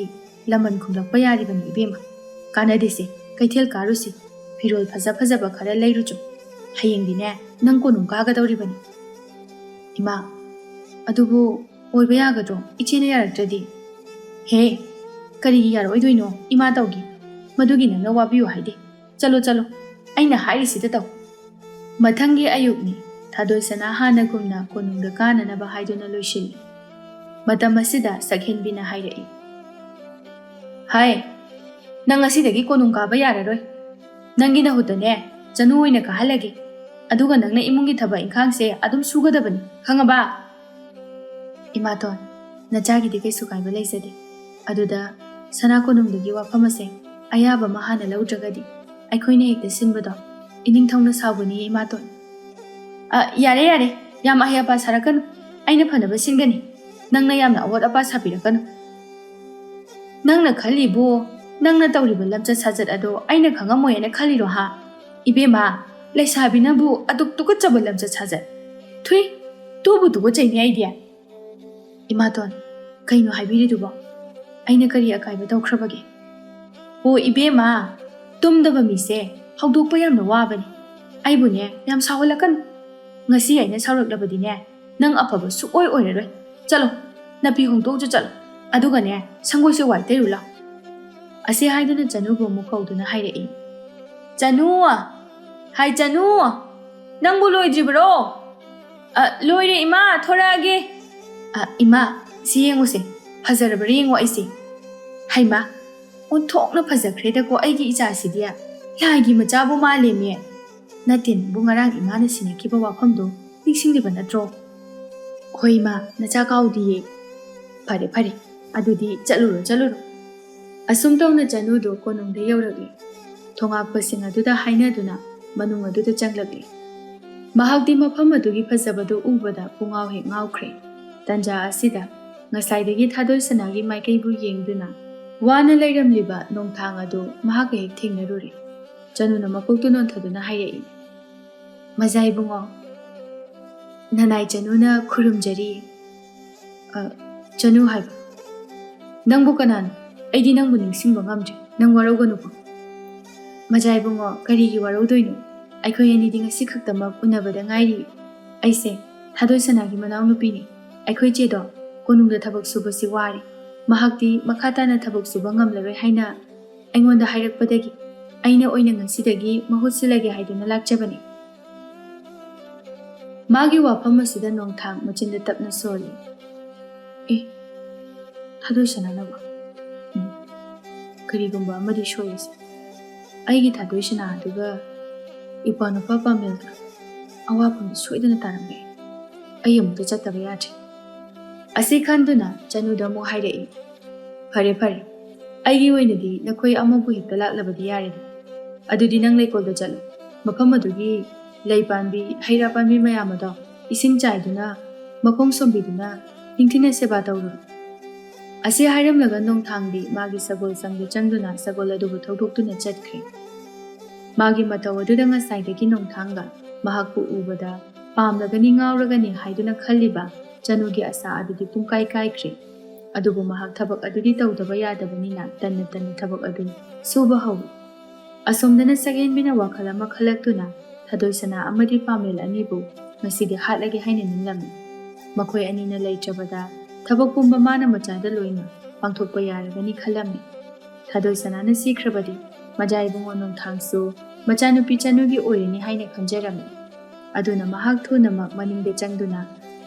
ꯂꯃꯟ ꯈꯨꯝꯂꯛꯄ ꯌꯥꯔꯤꯕꯅꯤ ꯏꯕꯦꯝꯃ꯫ ꯀꯥꯟꯅꯗꯦꯁꯦ, ꯀꯩꯊꯦꯜ ꯀꯥꯔꯨꯁꯤ, ꯐꯤꯔꯣꯜ ꯐꯖ ꯐꯖꯕ ꯈꯔ ꯂꯩꯔꯨꯆꯣ, ꯍꯌꯦꯡꯗꯤꯅꯦ ꯅꯪ ꯀꯣꯅꯨꯡ ꯀꯥꯒꯗꯧꯔꯤꯕꯅꯤ꯫ ꯏꯃꯥ, ꯑꯗꯨꯕꯨ ꯑꯣꯏꯕ ꯌꯥꯒꯗ꯭ꯔꯣ ꯏꯆꯦꯅ ꯌꯥꯔꯛꯇ꯭ꯔꯗꯤ? ꯍꯦ, ꯀꯔꯤꯒꯤ ꯌꯥꯔꯛꯑꯣꯏꯗꯣꯏꯅꯣ? ꯏꯃꯥ ꯇꯧꯒꯦ, ꯃꯗꯨꯒꯤ ꯅꯪꯅ ꯋꯥꯕꯤꯌꯨ ꯍꯥꯏꯗꯦ꯫ ꯆꯠꯂꯣ ꯑꯩꯅ ꯍꯥꯏꯔꯤꯁꯤꯗ ꯇꯧ꯫ ꯃꯊꯪꯒꯤ ꯑꯌꯨꯛꯅꯤ, ꯊꯥꯗꯣꯏꯁꯅꯥ ꯍꯥꯟꯅꯒꯨꯝꯅ ꯀꯣꯅꯨꯡꯗ ꯀꯥꯅꯅꯕ ꯍꯥꯏꯗꯨꯅ ꯂꯣꯏꯁꯤꯜꯂꯤ꯫ ꯃꯇꯝ ꯑꯁꯤꯗ ꯁꯛꯍꯦꯟꯕꯤꯅ ꯍꯥꯏꯔꯛꯏ, ꯍꯥꯏ, ꯅꯪ ꯉꯁꯤꯗꯒꯤ ꯀꯣꯅꯨꯡ ꯀꯥꯕ ꯌꯥꯔꯔꯣꯏ, ꯅꯪꯒꯤ ꯅꯍꯨꯠꯇꯅꯦ ꯆꯅꯨ ꯑꯣꯏꯅ ꯀꯥꯍꯜꯂꯒꯦ, ꯑꯗꯨꯒ ꯅꯪꯅ ꯏꯃꯨꯡꯒꯤ ꯊꯕꯛ ꯏꯪꯈꯥꯡꯁꯦ ꯑꯗꯨꯝ ꯁꯨꯒꯗꯕꯅꯤ, ꯈꯪꯉꯕ? ꯏꯃꯥꯇꯣꯟ, ꯅꯆꯥꯒꯤꯗꯤ ꯀꯩꯁꯨ ꯀꯥꯏꯕ ꯂꯩꯖꯗꯦ, ꯑꯗꯨꯗ ꯁꯅꯥ ꯀꯣꯅꯨꯡꯗꯒꯤ ꯋꯥꯐꯝ ꯑꯁꯦ ꯑꯌꯥꯕ ꯑꯃ ꯍꯥꯟꯅ ꯂꯧꯗ꯭ꯔꯒꯗꯤ ꯑꯩꯈꯣꯏꯅ ꯍꯦꯛꯇ ꯁꯤꯟꯕꯗꯣ ꯏꯅꯤꯡꯊꯧꯅ ꯁꯥꯎꯒꯅꯤ ꯏꯃꯥꯇꯣꯟ꯫ ꯌꯥꯔꯦ, ꯌꯥꯝ ꯑꯍꯩ ꯑꯄꯥ ꯁꯥꯔꯛꯀꯅꯨ, ꯑꯩꯅ ꯐꯅꯕ ꯁꯤꯟꯒꯅꯤ, ꯅꯪꯅ ꯌꯥꯝꯅ ꯑꯋꯣꯠ ꯑꯄꯥ ꯁꯥꯕꯤꯔꯛꯀꯅꯨ꯫ ꯅꯪꯅ ꯈꯜꯂꯤꯕꯨ ꯅꯪꯅ ꯇꯧꯔꯤꯕ ꯂꯝꯆꯠ ꯁꯥꯖꯠ ꯑꯗꯣ ꯑꯩꯅ ꯈꯪꯉꯝꯃꯣꯏ ꯍꯥꯏꯅ ꯈꯜꯂꯤꯔꯣ ꯍꯥ? ꯏꯕꯦꯝꯃ, ꯂꯩꯁꯥꯕꯤꯅꯕꯨ ꯑꯗꯨꯛ ꯇꯨꯀꯠꯆꯕ ꯂꯝꯆꯠ ꯁꯥꯖꯠ, ꯊꯨꯏ, ꯇꯨꯕꯨ ꯇꯨꯀꯠꯆꯩꯅꯦ ꯑꯩꯗꯤ꯫ ꯏꯃꯥꯇꯣꯟ, ꯀꯩꯅꯣ ꯍꯥꯏꯕꯤꯔꯤꯗꯨꯕꯣ? ꯑꯩꯅ ꯀꯔꯤ ꯑꯀꯥꯏꯕ ꯇꯧꯈ꯭ꯔꯕꯒꯦ? ꯑꯣ ꯏꯕꯦꯝꯃ, ꯇꯨꯝꯗꯕ ꯃꯤꯁꯦ ꯍꯧꯗꯣꯛꯄ ꯌꯥꯝꯅ ꯋꯥꯕꯅꯤ, ꯑꯩꯕꯨꯅꯦ ꯌꯥꯝ ꯁꯥꯎꯍꯜꯂꯛꯀꯅꯨ꯫ ꯉꯁꯤ ꯑꯩꯅ ꯁꯥꯎꯔꯛꯂꯕꯗꯤꯅꯦ ꯅꯪ ꯑꯐꯕ ꯁꯨꯛꯑꯣꯏ ꯑꯣꯏꯔꯔꯣꯏ꯫ ꯆꯠꯂꯣ, ꯅꯥꯄꯤ ꯍꯣꯡꯗꯣꯛꯎꯆꯣ ꯆꯠꯂꯣ, ꯑꯗꯨꯒꯅꯦ ꯁꯪꯒꯣꯏꯁꯦ ꯋꯥꯏ ꯇꯩꯔꯨ ꯂꯥꯎ꯫ ꯑꯁꯤ ꯍꯥꯏꯗꯨꯅ ꯆꯅꯨꯕꯨ ꯑꯃꯨꯛ ꯀꯧꯗꯨꯅ ꯍꯥꯏꯔꯛꯏ, ꯆꯅꯨ, ꯍꯥꯏ ꯆꯅꯨ, ꯅꯪꯕꯨ ꯂꯣꯏꯗ꯭ꯔꯤꯕꯔꯣ? ꯂꯣꯏꯔꯦ ꯏꯃꯥ, ꯊꯣꯔꯛꯑꯒꯦ꯫ ꯏꯃꯥ, ꯁꯤ ꯌꯦꯡꯉꯨꯁꯦ, ꯐꯖꯔꯕ꯭ꯔꯥ ꯌꯦꯡꯉꯣ ꯑꯩꯁꯦ꯫ ꯍꯩꯃꯥ, ꯑꯣꯟꯊꯣꯛꯅ ꯐꯖꯈ꯭ꯔꯦꯗꯀꯣ ꯑꯩꯒꯤ ꯏꯆꯥꯁꯤꯗꯤ, ꯂꯥꯏꯒꯤ ꯃꯆꯥꯕꯨ ꯃꯥꯜꯂꯦꯃꯦ꯫ ꯅꯠꯇꯦ, ꯅꯪꯕꯨ ꯉꯔꯥꯡ ꯏꯃꯥꯅ ꯁꯤꯟꯅꯈꯤꯕ ꯋꯥꯐꯝꯗꯣ ꯅꯤꯡꯁꯤꯡꯂꯤꯕ ꯅꯠꯇ꯭ꯔꯣ? ꯍꯣꯏ ꯏꯃꯥ, ꯅꯆꯥ ꯀꯥꯎꯗꯤꯌꯦ꯫ ꯐꯔꯦ, ꯑꯗꯨꯗꯤ ꯆꯠꯂꯨꯔꯣ꯫ ꯑꯁꯨꯝ ꯇꯧꯅ ꯆꯅꯨꯗꯣ ꯀꯣꯅꯨꯡꯗ ꯌꯧꯔꯛꯂꯤ꯫ ꯊꯣꯉꯥꯛꯄꯁꯤꯡ ꯑꯗꯨꯗ ꯍꯥꯏꯅꯗꯨꯅ ꯃꯅꯨꯡ ꯑꯗꯨꯗ ꯆꯪꯂꯛꯂꯤ꯫ ꯃꯍꯥꯛꯇꯤ ꯃꯐꯝ ꯑꯗꯨꯒꯤ ꯐꯖꯕꯗꯨ ꯎꯕꯗ ꯄꯨꯡꯉꯥꯎ ꯍꯦꯛ ꯉꯥꯎꯈ꯭ꯔꯦ꯫ ꯇꯟꯖꯥ ꯑꯁꯤꯗ ꯉꯁꯥꯏꯗꯒꯤ ꯊꯥꯗꯣꯏꯁꯅꯥꯒꯤ ꯃꯥꯏꯀꯩꯕꯨ ꯌꯦꯡꯗꯨꯅ ꯋꯥꯅ ꯂꯩꯔꯝꯂꯤꯕ ꯅꯣꯡꯊꯥꯡ ꯑꯗꯨ ꯃꯍꯥꯛꯀ ꯍꯦꯛ ꯊꯦꯡꯅꯔꯨꯔꯦ꯫ ꯆꯅꯨꯅ ꯃꯀꯣꯛꯇꯨ ꯅꯣꯟꯊꯗꯨꯅ ꯍꯥꯏꯔꯛꯏ, ꯃꯖꯥ ꯏꯕꯨꯡꯉꯣ, ꯅꯅꯥꯏ ꯆꯅꯨꯅ ꯈꯨꯔꯨꯝꯖꯔꯤ꯫ ꯆꯅꯨ ꯍꯥꯏꯕ? ꯅꯪꯕꯨ ꯀꯅꯥꯅꯣ? ꯑꯩꯗꯤ ꯅꯪꯕꯨ ꯅꯤꯡꯁꯤꯡꯕ ꯉꯝꯗ꯭ꯔꯦ, ꯅꯪ ꯋꯥꯔꯧꯒꯅꯨꯀꯣ꯫ ꯃꯖꯥ ꯏꯕꯨꯡꯉꯣ, ꯀꯔꯤꯒꯤ ꯋꯥꯔꯧꯗꯣꯏꯅꯣ? ꯑꯩꯈꯣꯏ ꯑꯅꯤꯗꯤ ꯉꯁꯤ ꯈꯛꯇꯃꯛ ꯎꯅꯕꯗ ꯉꯥꯏꯔꯤ꯫ ꯑꯩꯁꯦ ꯊꯥꯗꯣꯏꯁꯅꯥꯒꯤ ꯃꯅꯥꯎꯅꯨꯄꯤꯅꯤ꯫ ꯑꯩꯈꯣꯏ ꯆꯦꯗꯣ ꯀꯣꯅꯨꯡꯗ ꯊꯕꯛ ꯁꯨꯕꯁꯤ ꯋꯥꯔꯦ, ꯃꯍꯥꯛꯇꯤ ꯃꯈꯥ ꯇꯥꯅ ꯊꯕꯛ ꯁꯨꯕ ꯉꯝꯂꯔꯣꯏ ꯍꯥꯏꯅ ꯑꯩꯉꯣꯟꯗ ꯍꯥꯏꯔꯛꯄꯗꯒꯤ ꯑꯩꯅ ꯑꯣꯏꯅ ꯉꯁꯤꯗꯒꯤ ꯃꯍꯨꯠ ꯁꯤꯜꯂꯒꯦ ꯍꯥꯏꯗꯨꯅ ꯂꯥꯛꯆꯕꯅꯤ꯫ ꯃꯥꯒꯤ ꯋꯥꯐꯝ ꯑꯁꯤꯗ ꯅꯣꯡꯊꯥꯡ ꯃꯆꯤꯟꯗ ꯇꯞꯅ ꯁꯣꯜꯂꯤ, ꯊꯥꯗꯣꯏꯁꯅꯥꯅꯕ ꯀꯔꯤꯒꯨꯝꯕ ꯑꯃꯗꯤ ꯁꯣꯏꯔꯤꯁꯦ ꯑꯩꯒꯤ ꯊꯥꯗꯣꯏꯁꯅꯥ ꯑꯗꯨꯒ ꯏꯄ꯭ꯋꯥꯅꯨꯄꯥ ꯄꯥꯃꯦꯜꯒ ꯑꯋꯥꯐꯝꯗ ꯁꯣꯏꯗꯅ ꯇꯥꯔꯝꯃꯦ ꯑꯩ ꯑꯃꯨꯛꯇ ꯆꯠꯇꯕ ꯌꯥꯗ꯭ꯔꯦ ꯑꯁꯤ ꯈꯟꯗꯨꯅ ꯆꯅꯨꯗ ꯑꯃꯨꯛ ꯍꯥꯏꯔꯛꯏ ꯐꯔꯦ ꯐꯔꯦ ꯑꯩꯒꯤ ꯑꯣꯏꯅꯗꯤ ꯅꯈꯣꯏ ꯑꯃꯕꯨ ꯍꯦꯛꯇ ꯂꯥꯛꯂꯕꯗꯤ ꯌꯥꯔꯦꯗ ꯑꯗꯨꯗꯤ ꯅꯪ ꯂꯩꯀꯣꯜꯗ ꯆꯠꯂꯨ ꯃꯐꯝ ꯑꯗꯨꯒꯤ ꯂꯩ ꯄꯥꯟꯕꯤ ꯍꯩꯔꯥ ꯄꯥꯟꯕꯤ ꯃꯌꯥꯝ ꯑꯗꯣ ꯏꯁꯤꯡ ꯆꯥꯏꯗꯨꯅ ꯃꯈꯣꯡ ꯁꯣꯝꯕꯤꯗꯨꯅ ꯅꯤꯡꯊꯤꯅ ꯁꯦꯕꯥ ꯇꯧꯔꯨ ꯑꯁꯤ ꯍꯥꯏꯔꯝꯂꯒ ꯅꯣꯡꯊꯥꯡꯗꯤ ꯃꯥꯒꯤ ꯁꯒꯣꯜ ꯁꯪꯗ ꯆꯪꯗꯨꯅ ꯁꯒꯣꯜ ꯑꯗꯨꯕꯨ ꯊꯧꯗꯣꯛꯇꯨꯅ ꯆꯠꯈ꯭ꯔꯦ ꯃꯥꯒꯤ ꯃꯇꯧ ꯑꯗꯨꯗ ꯉꯁꯥꯏꯗꯒꯤ ꯅꯣꯡꯊꯥꯡꯒ ꯃꯍꯥꯛꯄꯨ ꯎꯕꯗ ꯄꯥꯝꯂꯒꯅꯤ ꯉꯥꯎꯔꯒꯅꯤ ꯍꯥꯏꯗꯨꯅ ꯈꯜꯂꯤꯕ ꯆꯅꯨꯒꯤ ꯑꯁꯥ ꯑꯗꯨꯗꯤ ꯄꯨꯡꯀꯥꯏ ꯀꯥꯏꯈ꯭ꯔꯦ ꯑꯗꯨꯕꯨ ꯃꯍꯥꯛ ꯊꯕꯛ ꯑꯗꯨꯗꯤ ꯇꯧꯗꯕ ꯌꯥꯗꯕꯅꯤꯅ ꯇꯟꯅ ꯇꯟꯅ ꯊꯕꯛ ꯑꯗꯨ ꯁꯨꯕ ꯍꯧꯏ ꯑꯁꯣꯝꯗꯅ ꯁꯛꯍꯦꯟꯕꯤꯅ ꯋꯥꯈꯜ ꯑꯃ ꯈꯜꯂꯛꯇꯨꯅ ꯊꯥꯗꯣꯏꯁꯅꯥ ꯑꯃꯗꯤ ꯄꯥꯃꯦꯜ ꯑꯅꯤꯕꯨ ꯉꯁꯤꯗꯤ ꯍꯥꯠꯂꯒꯦ ꯍꯥꯏꯅ ꯅꯤꯡꯂꯝꯃꯤ ꯃꯈꯣꯏ ꯑꯅꯤꯅ ꯂꯩꯇ꯭ꯔꯕꯗ ꯊꯕꯛ ꯄꯨꯝꯕ ꯃꯥꯅ ꯃꯆꯥꯗ ꯂꯣꯏꯅ ꯄꯥꯡꯊꯣꯛꯄ ꯌꯥꯔꯒꯅꯤ ꯈꯜꯂꯝꯃꯤ ꯊꯥꯗꯣꯏꯁꯅꯥꯅ ꯁꯤꯈ꯭ꯔꯕꯗꯤ ꯃꯖꯥ ꯏꯕꯨꯡꯉꯣ ꯅꯣꯡꯊꯥꯡꯁꯨ ꯃꯆꯥꯅꯨꯄꯤ ꯆꯅꯨꯒꯤ ꯑꯣꯏꯔꯅꯤ ꯍꯥꯏꯅ ꯈꯟꯖꯔꯝꯃꯤ ꯑꯗꯨꯅ ꯃꯍꯥꯛ ꯊꯨꯅꯃꯛ ꯃꯅꯤꯡꯗ ꯆꯪꯗꯨꯅ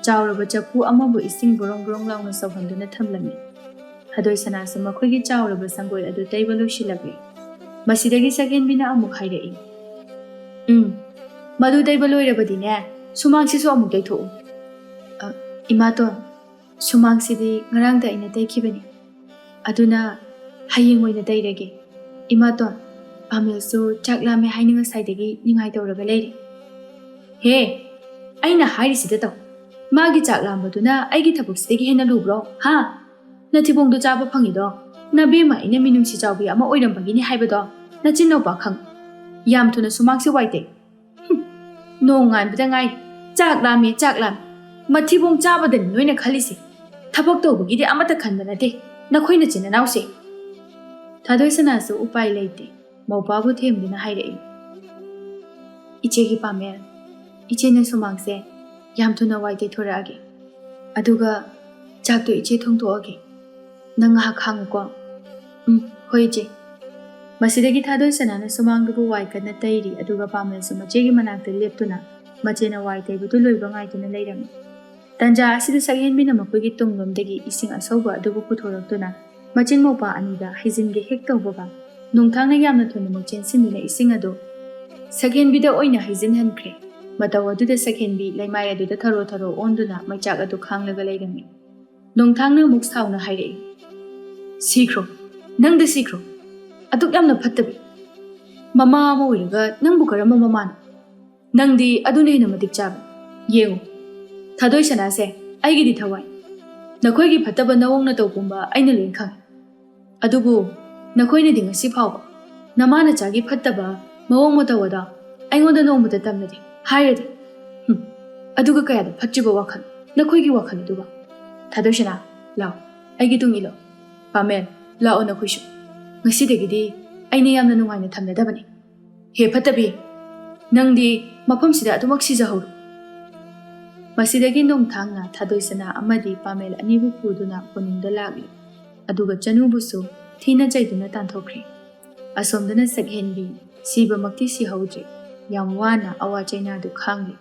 ꯆꯥꯎꯔꯕ ꯆꯐꯨ ꯑꯃꯕꯨ ꯏꯁꯤꯡ ꯕꯣꯔꯣꯡ ꯕꯣꯔꯣꯡ ꯂꯥꯎꯅ ꯁꯧꯍꯟꯗꯨꯅ ꯊꯝꯂꯝꯃꯤ ꯊꯥꯗꯣꯏꯁꯅꯥꯁꯨ ꯃꯈꯣꯏꯒꯤ ꯆꯥꯎꯔꯕ ꯁꯪꯒꯣꯏ ꯑꯗꯨ ꯇꯩꯕ ꯂꯣꯏꯁꯤꯜꯂꯛꯂꯦ ꯃꯁꯤꯗꯒꯤ ꯁꯛꯍꯦꯟꯕꯤꯅ ꯑꯃꯨꯛ ꯍꯥꯏꯔꯛꯏ ꯃꯗꯨ ꯇꯩꯕ ꯂꯣꯏꯔꯕꯗꯤꯅꯦ ꯁꯨꯃꯥꯡꯁꯤꯁꯨ ꯑꯃꯨꯛ ꯇꯩꯊꯣꯛꯎ ꯏꯃꯥꯇꯣꯟ ꯁꯨꯃꯥꯡꯁꯤꯗꯤ ꯉꯔꯥꯡꯗ ꯑꯩꯅ ꯇꯩꯈꯤꯕꯅꯤ ꯑꯗꯨꯅ ꯍꯌꯦꯡ ꯑꯣꯏꯅ ꯇꯩꯔꯒꯦ ꯏꯃꯥꯇꯣꯟ ꯄꯥꯃꯦꯜꯁꯨ ꯆꯥꯛ ꯂꯥꯝꯃꯦ ꯍꯥꯏꯅ ꯉꯁꯥꯏꯗꯒꯤ ꯅꯤꯡꯉꯥꯏ ꯇꯧꯔꯒ ꯂꯩꯔꯤ ꯍꯦ ꯑꯩꯅ ꯍꯥꯏꯔꯤꯁꯤꯗ ꯇꯧ ꯃꯥꯒꯤ ꯆꯥꯛ ꯂꯥꯝꯕꯗꯨꯅ ꯑꯩꯒꯤ ꯊꯕꯛꯁꯤꯗꯒꯤ ꯍꯦꯟꯅ ꯂꯨꯕ꯭ꯔꯣ ꯍꯥ ꯅꯊꯤꯕꯣꯡꯗꯣ ꯆꯥꯕ ꯐꯪꯉꯤꯗꯣ ꯅꯕꯦꯝꯃ ꯑꯩꯅ ꯃꯤꯅꯨꯡꯁꯤ ꯆꯥꯎꯕꯤ ꯑꯃ ꯑꯣꯏꯔꯝꯕꯒꯤꯅꯤ ꯍꯥꯏꯕꯗꯣ ꯅꯆꯤꯟꯅꯥꯎ ꯄꯥꯈꯪ ꯌꯥꯝ ꯊꯨꯅ ꯁꯨꯃꯥꯡꯁꯤ ꯋꯥꯏꯇꯩ ꯅꯣꯡ ꯉꯥꯟꯕꯗ ꯉꯥꯏ ꯆꯥꯛ ꯂꯥꯝꯃꯦ ꯃꯊꯤꯕꯣꯡ ꯆꯥꯕꯗꯅꯤ ꯅꯣꯏꯅ ꯈꯜꯂꯤꯁꯦ ꯊꯕꯛ ꯇꯧꯕꯒꯤꯗꯤ ꯑꯃꯠꯇ ꯈꯟꯕ ꯅꯠꯇꯦ ꯅꯈꯣꯏ ꯅꯆꯤꯟ ꯅꯅꯥꯎꯁꯦ ꯊꯥꯗꯣꯏꯁꯅꯥꯁꯨ ꯎꯄꯥꯏ ꯂꯩꯇꯦ ꯃꯧꯄꯥꯕꯨ ꯊꯦꯝꯗꯨꯅ ꯍꯥꯏꯔꯛꯏ ꯏꯆꯦꯒꯤ ꯄꯥꯃꯦꯜ ꯏꯆꯦꯅ ꯁꯨꯃꯥꯡꯁꯦ ꯌꯥꯝ ꯊꯨꯅ ꯋꯥꯏ ꯇꯩꯊꯣꯔꯛꯑꯒꯦ ꯑꯗꯨꯒ ꯆꯥꯛꯇꯣ ꯏꯆꯦ ꯊꯣꯡꯗꯣꯛꯑꯒꯦ ꯅꯪ ꯉꯥꯏꯍꯥꯛ ꯈꯥꯡꯉꯨꯀꯣ ꯍꯣꯏ ꯏꯆꯦ ꯃꯁꯤꯗꯒꯤ ꯊꯥꯗꯣꯏꯁꯅꯥꯅ ꯁꯨꯃꯥꯡꯗꯨꯕꯨ ꯋꯥꯏ ꯀꯟꯅ ꯇꯩꯔꯤ ꯑꯗꯨꯒ ꯄꯥꯃꯦꯜꯁꯨ ꯃꯆꯦꯒꯤ ꯃꯅꯥꯛꯇ ꯂꯦꯞꯇꯨꯅ ꯃꯆꯦꯅ ꯋꯥꯏ ꯇꯩꯕꯗꯨ ꯂꯣꯏꯕ ꯉꯥꯏꯗꯨꯅ ꯂꯩꯔꯝꯃꯤ ꯇꯟꯖꯥ ꯑꯁꯤꯗ ꯁꯛꯍꯦꯟꯕꯤꯅ ꯃꯈꯣꯏꯒꯤ ꯇꯨꯡꯂꯣꯝꯗꯒꯤ ꯏꯁꯤꯡ ꯑꯁꯧꯕ ꯑꯗꯨꯕꯨ ꯄꯨꯊꯣꯔꯛꯇꯨꯅ ꯃꯆꯤꯟ ꯃꯧꯄꯥ ꯑꯅꯤꯗ ꯍꯩꯖꯤꯟꯒꯦ ꯍꯦꯛ ꯇꯧꯕꯒ ꯅꯣꯡꯊꯥꯡꯅ ꯌꯥꯝꯅ ꯊꯨꯅꯃꯛ ꯆꯦꯟꯁꯤꯟꯗꯨꯅ ꯏꯁꯤꯡ ꯑꯗꯨ ꯁꯛꯍꯦꯟꯕꯤꯗ ꯑꯣꯏꯅ ꯍꯩꯖꯤꯟꯍꯟꯈ꯭ꯔꯦ ꯃꯇꯧ ꯑꯗꯨꯗ ꯁꯛꯍꯦꯟꯕꯤ ꯂꯩꯃꯥꯏ ꯑꯗꯨꯗ ꯊꯔꯣ ꯊꯔꯣ ꯑꯣꯟꯗꯨꯅ ꯃꯩꯆꯥꯛ ꯑꯗꯨ ꯈꯥꯡꯂꯒ ꯂꯩꯔꯝꯃꯤ ꯅꯣꯡꯊꯥꯡꯅ ꯑꯃꯨꯛ ꯁꯥꯎꯅ ꯍꯥꯏꯔꯛꯏ ꯁꯤꯈ꯭ꯔꯣ ꯅꯪꯗ ꯁꯤꯈ꯭ꯔോ ꯑꯗꯨꯛ ꯌꯥꯝꯅ ꯐꯠꯇꯕꯤ ꯃꯃꯥ ꯑꯃ ꯑꯣꯏꯔꯒ ꯅꯪꯕꯨ ꯀꯔꯝꯕ ꯃꯃꯥꯅꯣ ꯅꯪꯗꯤ ꯑꯗꯨꯅ ꯍꯦꯟꯅ ꯃꯇꯤꯛ ꯆꯥꯕ ꯌꯦꯡꯉꯨ ꯊꯥꯗꯣꯏꯁꯅꯥꯁꯦ ꯑꯩꯒꯤꯗꯤ ꯊꯋꯥꯏ ꯅꯈꯣꯏꯒꯤ ꯐꯠꯇꯕ ꯅꯑꯣꯡ ꯅꯇꯧ ꯄꯨꯝꯕ ꯑꯩꯅ ꯂꯣꯏ ꯈꯪꯉꯤ ꯑꯗꯨꯕꯨ ꯅꯈꯣꯏꯅꯗꯤ ꯉꯁꯤ ꯐꯥꯎꯕ ꯅꯃꯥ ꯅꯆꯥꯒꯤ ꯐꯠꯇꯕ ꯃꯑꯣꯡ ꯃꯇꯧ ꯑꯗꯣ ꯑꯩꯉꯣꯟꯗ ꯅꯣꯡꯃꯇ ꯇꯝꯅꯗꯦ ꯍꯥꯏꯔꯗꯤ ꯑꯗꯨꯒ ꯀꯌꯥꯗ ꯐꯠꯇ꯭ꯔꯤꯕ ꯋꯥꯈꯜ ꯅꯈꯣꯏꯒꯤ ꯋꯥꯈꯜ ꯑꯗꯨꯒ ꯊꯥꯗꯣꯏꯁꯅꯥ ꯂꯥꯛꯑꯣ ꯑꯩꯒꯤ ꯇꯨꯡ ꯏꯜꯂꯣ ꯄꯥꯃꯦꯜ ꯂꯥꯛꯑꯣ ꯅꯈꯣꯏꯁꯨ ꯉꯁꯤꯗꯒꯤꯗꯤ ꯑꯩꯅ ꯌꯥꯝꯅ ꯅꯨꯡꯉꯥꯏꯅ ꯊꯝꯅꯗꯕꯅꯤ ꯍꯦ ꯐꯠꯇꯕꯤ ꯅꯪꯗꯤ ꯃꯐꯝꯁꯤꯗ ꯑꯗꯨꯃꯛ ꯁꯤꯖꯍꯧꯔꯣ ꯃꯁꯤꯗꯒꯤ ꯅꯣꯡꯊꯥꯡꯅ ꯊꯥꯗꯣꯏꯁꯅꯥ ꯑꯃꯗꯤ ꯄꯥꯃꯦꯜ ꯑꯅꯤꯕꯨ ꯄꯨꯗꯨꯅ ꯀꯣꯅꯨꯡꯗ ꯂꯥꯛꯂꯤ ꯑꯗꯨꯒ ꯆꯅꯨꯕꯨꯁꯨ ꯊꯤꯅ ꯆꯩꯗꯨꯅ ꯇꯥꯟꯊꯣꯛꯈ꯭ꯔꯦ ꯑꯁꯣꯝꯗꯅ ꯁꯛꯍꯦꯟꯕꯤ ꯁꯤꯕꯃꯛꯇꯤ ꯁꯤꯍꯧꯗ꯭ꯔꯦ ꯌꯥꯝ ꯋꯥꯅ ꯑꯋꯥ ꯆꯩꯅꯥꯗꯨ ꯈꯥꯡꯂꯤ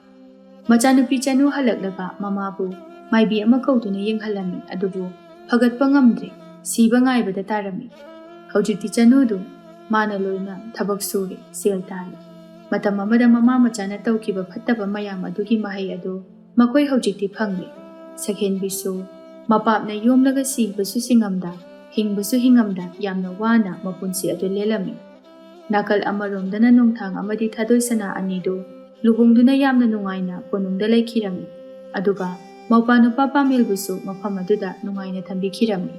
ꯃꯆꯥꯅꯨꯄꯤ ꯆꯅꯨ ꯍꯜꯂꯛꯂꯒ ꯃꯃꯥꯕꯨ ꯃꯥꯏꯕꯤ ꯑꯃ ꯀꯧꯗꯨꯅ ꯌꯦꯡꯍꯜꯂꯝꯃꯤ ꯑꯗꯨꯕꯨ ꯐꯒꯠꯄ ꯉꯝꯗ꯭ꯔꯦ ꯁꯤꯕ ꯉꯥꯏꯕꯗ ꯇꯥꯔꯝꯃꯤ ꯍꯧꯖꯤꯛꯇꯤ ꯆꯅꯨꯗꯨ ꯃꯥꯅ ꯂꯣꯏꯅ ꯊꯕꯛ ꯁꯨꯔꯦ ꯁꯦꯜ ꯇꯥꯜꯂꯤ ꯃꯇꯝ ꯑꯃꯗ ꯃꯃꯥ ꯃꯆꯥꯅ ꯇꯧꯈꯤꯕ ꯐꯠꯇꯕ ꯃꯌꯥꯝ ꯑꯗꯨꯒꯤ ꯃꯍꯩ ꯑꯗꯨ ꯃꯈꯣꯏ ꯍꯧꯖꯤꯛꯇꯤ ꯐꯪꯂꯦ ꯁꯛꯍꯦꯟꯕꯤꯁꯨ ꯃꯄꯥꯞꯅ ꯌꯣꯝꯂꯒ ꯁꯤꯕꯁꯨ ꯁꯤꯡꯉꯝꯗ ꯍꯤꯡꯕꯁꯨ ꯍꯤꯡꯉꯝꯗ ꯌꯥꯝꯅ ꯋꯥꯅ ꯃꯄꯨꯟꯁꯤ ꯑꯗꯨ ꯂꯦꯜꯂꯝꯃꯤ ꯅꯥꯀꯜ ꯑꯃꯔꯣꯝꯗꯅ ꯅꯣꯡꯊꯥꯡ ꯑꯃꯗꯤ ꯊꯥꯗꯣꯏꯁꯅꯥ ꯑꯅꯤꯗꯨ ꯂꯨꯍꯣꯡꯗꯨꯅ ꯌꯥꯝꯅ ꯅꯨꯡꯉꯥꯏꯅ ꯀꯣꯅꯨꯡꯗ ꯂꯩꯈꯤꯔꯝꯃꯤ ꯑꯗꯨꯒ ꯃꯧꯄꯥ ꯅꯨꯄꯥ ꯄꯥꯃꯦꯜꯕꯨꯁꯨ ꯃꯐꯝ ꯑꯗꯨꯗ ꯅꯨꯡꯉꯥꯏꯅ ꯊꯝꯕꯤꯈꯤꯔꯝꯃꯤ